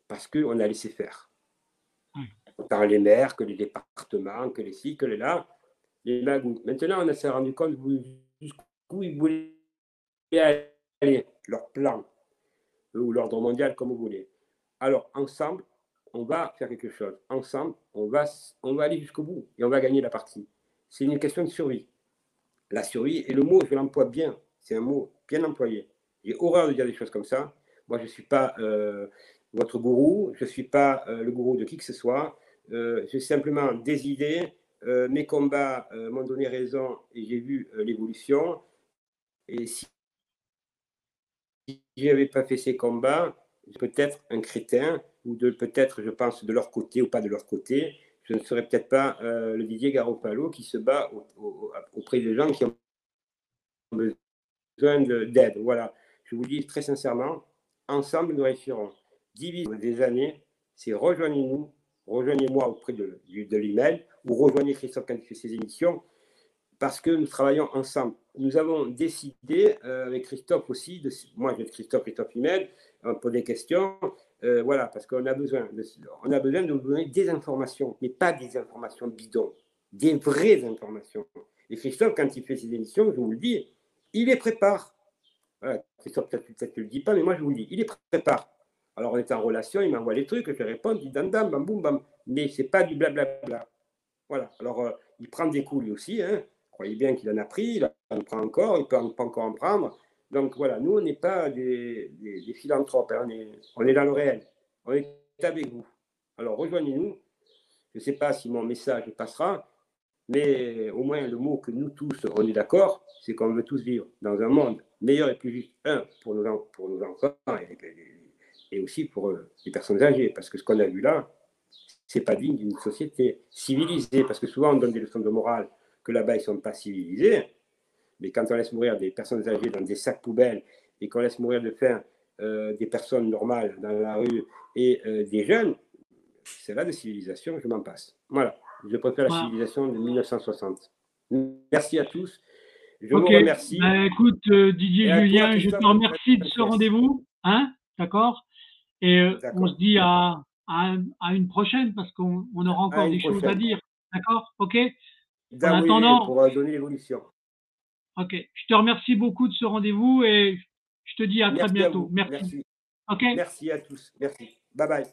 Parce qu'on a laissé faire. Par les maires, que les départements, que les ci, que les là, les magouilles. Maintenant, on s'est rendu compte jusqu'où ils voulaient aller, leur plan, ou l'ordre mondial, comme vous voulez. Alors, ensemble, on va faire quelque chose. Ensemble, on va aller jusqu'au bout et on va gagner la partie. C'est une question de survie. La survie, et le mot, je l'emploie bien, c'est un mot bien employé. J'ai horreur de dire des choses comme ça. Moi, je ne suis pas votre gourou, je ne suis pas le gourou de qui que ce soit. J'ai simplement des idées. Mes combats m'ont donné raison et j'ai vu l'évolution. Et si je n'avais pas fait ces combats, peut-être un crétin, ou peut-être, je pense, de leur côté ou pas de leur côté, je ne serais peut-être pas le Didier Garoppolo qui se bat auprès des gens qui ont besoin d'aide. Voilà. Je vous dis très sincèrement, ensemble, nous réussirons. Diviser des années, c'est rejoignez-nous, rejoignez-moi auprès de l'email, ou rejoignez Christophe quand il fait ses émissions, parce que nous travaillons ensemble. Nous avons décidé, avec Christophe aussi, moi j'ai Christophe Email, pour des questions, voilà, parce qu'on a besoin de vous donner des informations, mais pas des informations bidons, des vraies informations. Et Christophe, quand il fait ses émissions, je vous le dis, il les prépare. Voilà, Christophe, peut-être que je ne le dis pas, mais moi je vous le dis, il les prépare. Alors on est en relation, il m'envoie les trucs, je réponds, il dit dam dam, bam boum bam. Mais c'est pas du blablabla. Voilà. Alors il prend des coups lui aussi. Hein. Croyez bien qu'il en a pris, il en prend encore, il peut pas encore en prendre. Donc voilà, nous on n'est pas des philanthropes, hein. On est dans le réel. On est avec vous. Alors rejoignez-nous. Je ne sais pas si mon message passera, mais au moins le mot que nous tous, on est d'accord, c'est qu'on veut tous vivre dans un monde meilleur et plus juste, pour nos enfants et aussi pour les personnes âgées, parce que ce qu'on a vu là, c'est pas digne d'une société civilisée, parce que souvent on donne des leçons de morale que là-bas ils ne sont pas civilisés, mais quand on laisse mourir des personnes âgées dans des sacs poubelles et qu'on laisse mourir de faim des personnes normales dans la rue et des jeunes, c'est là de civilisation, je m'en passe. Voilà, je préfère la civilisation de 1960. Merci à tous. Je vous remercie. Ben, écoute, Didier Julien, je te remercie de ce rendez-vous. Hein, d'accord. Et on se dit à une prochaine parce qu'on aura encore des choses à dire. D'accord. OK. En attendant, pour donner l'évolution. OK. Je te remercie beaucoup de ce rendez-vous et je te dis à très bientôt. Merci. Merci. OK. Merci à tous. Merci. Bye bye.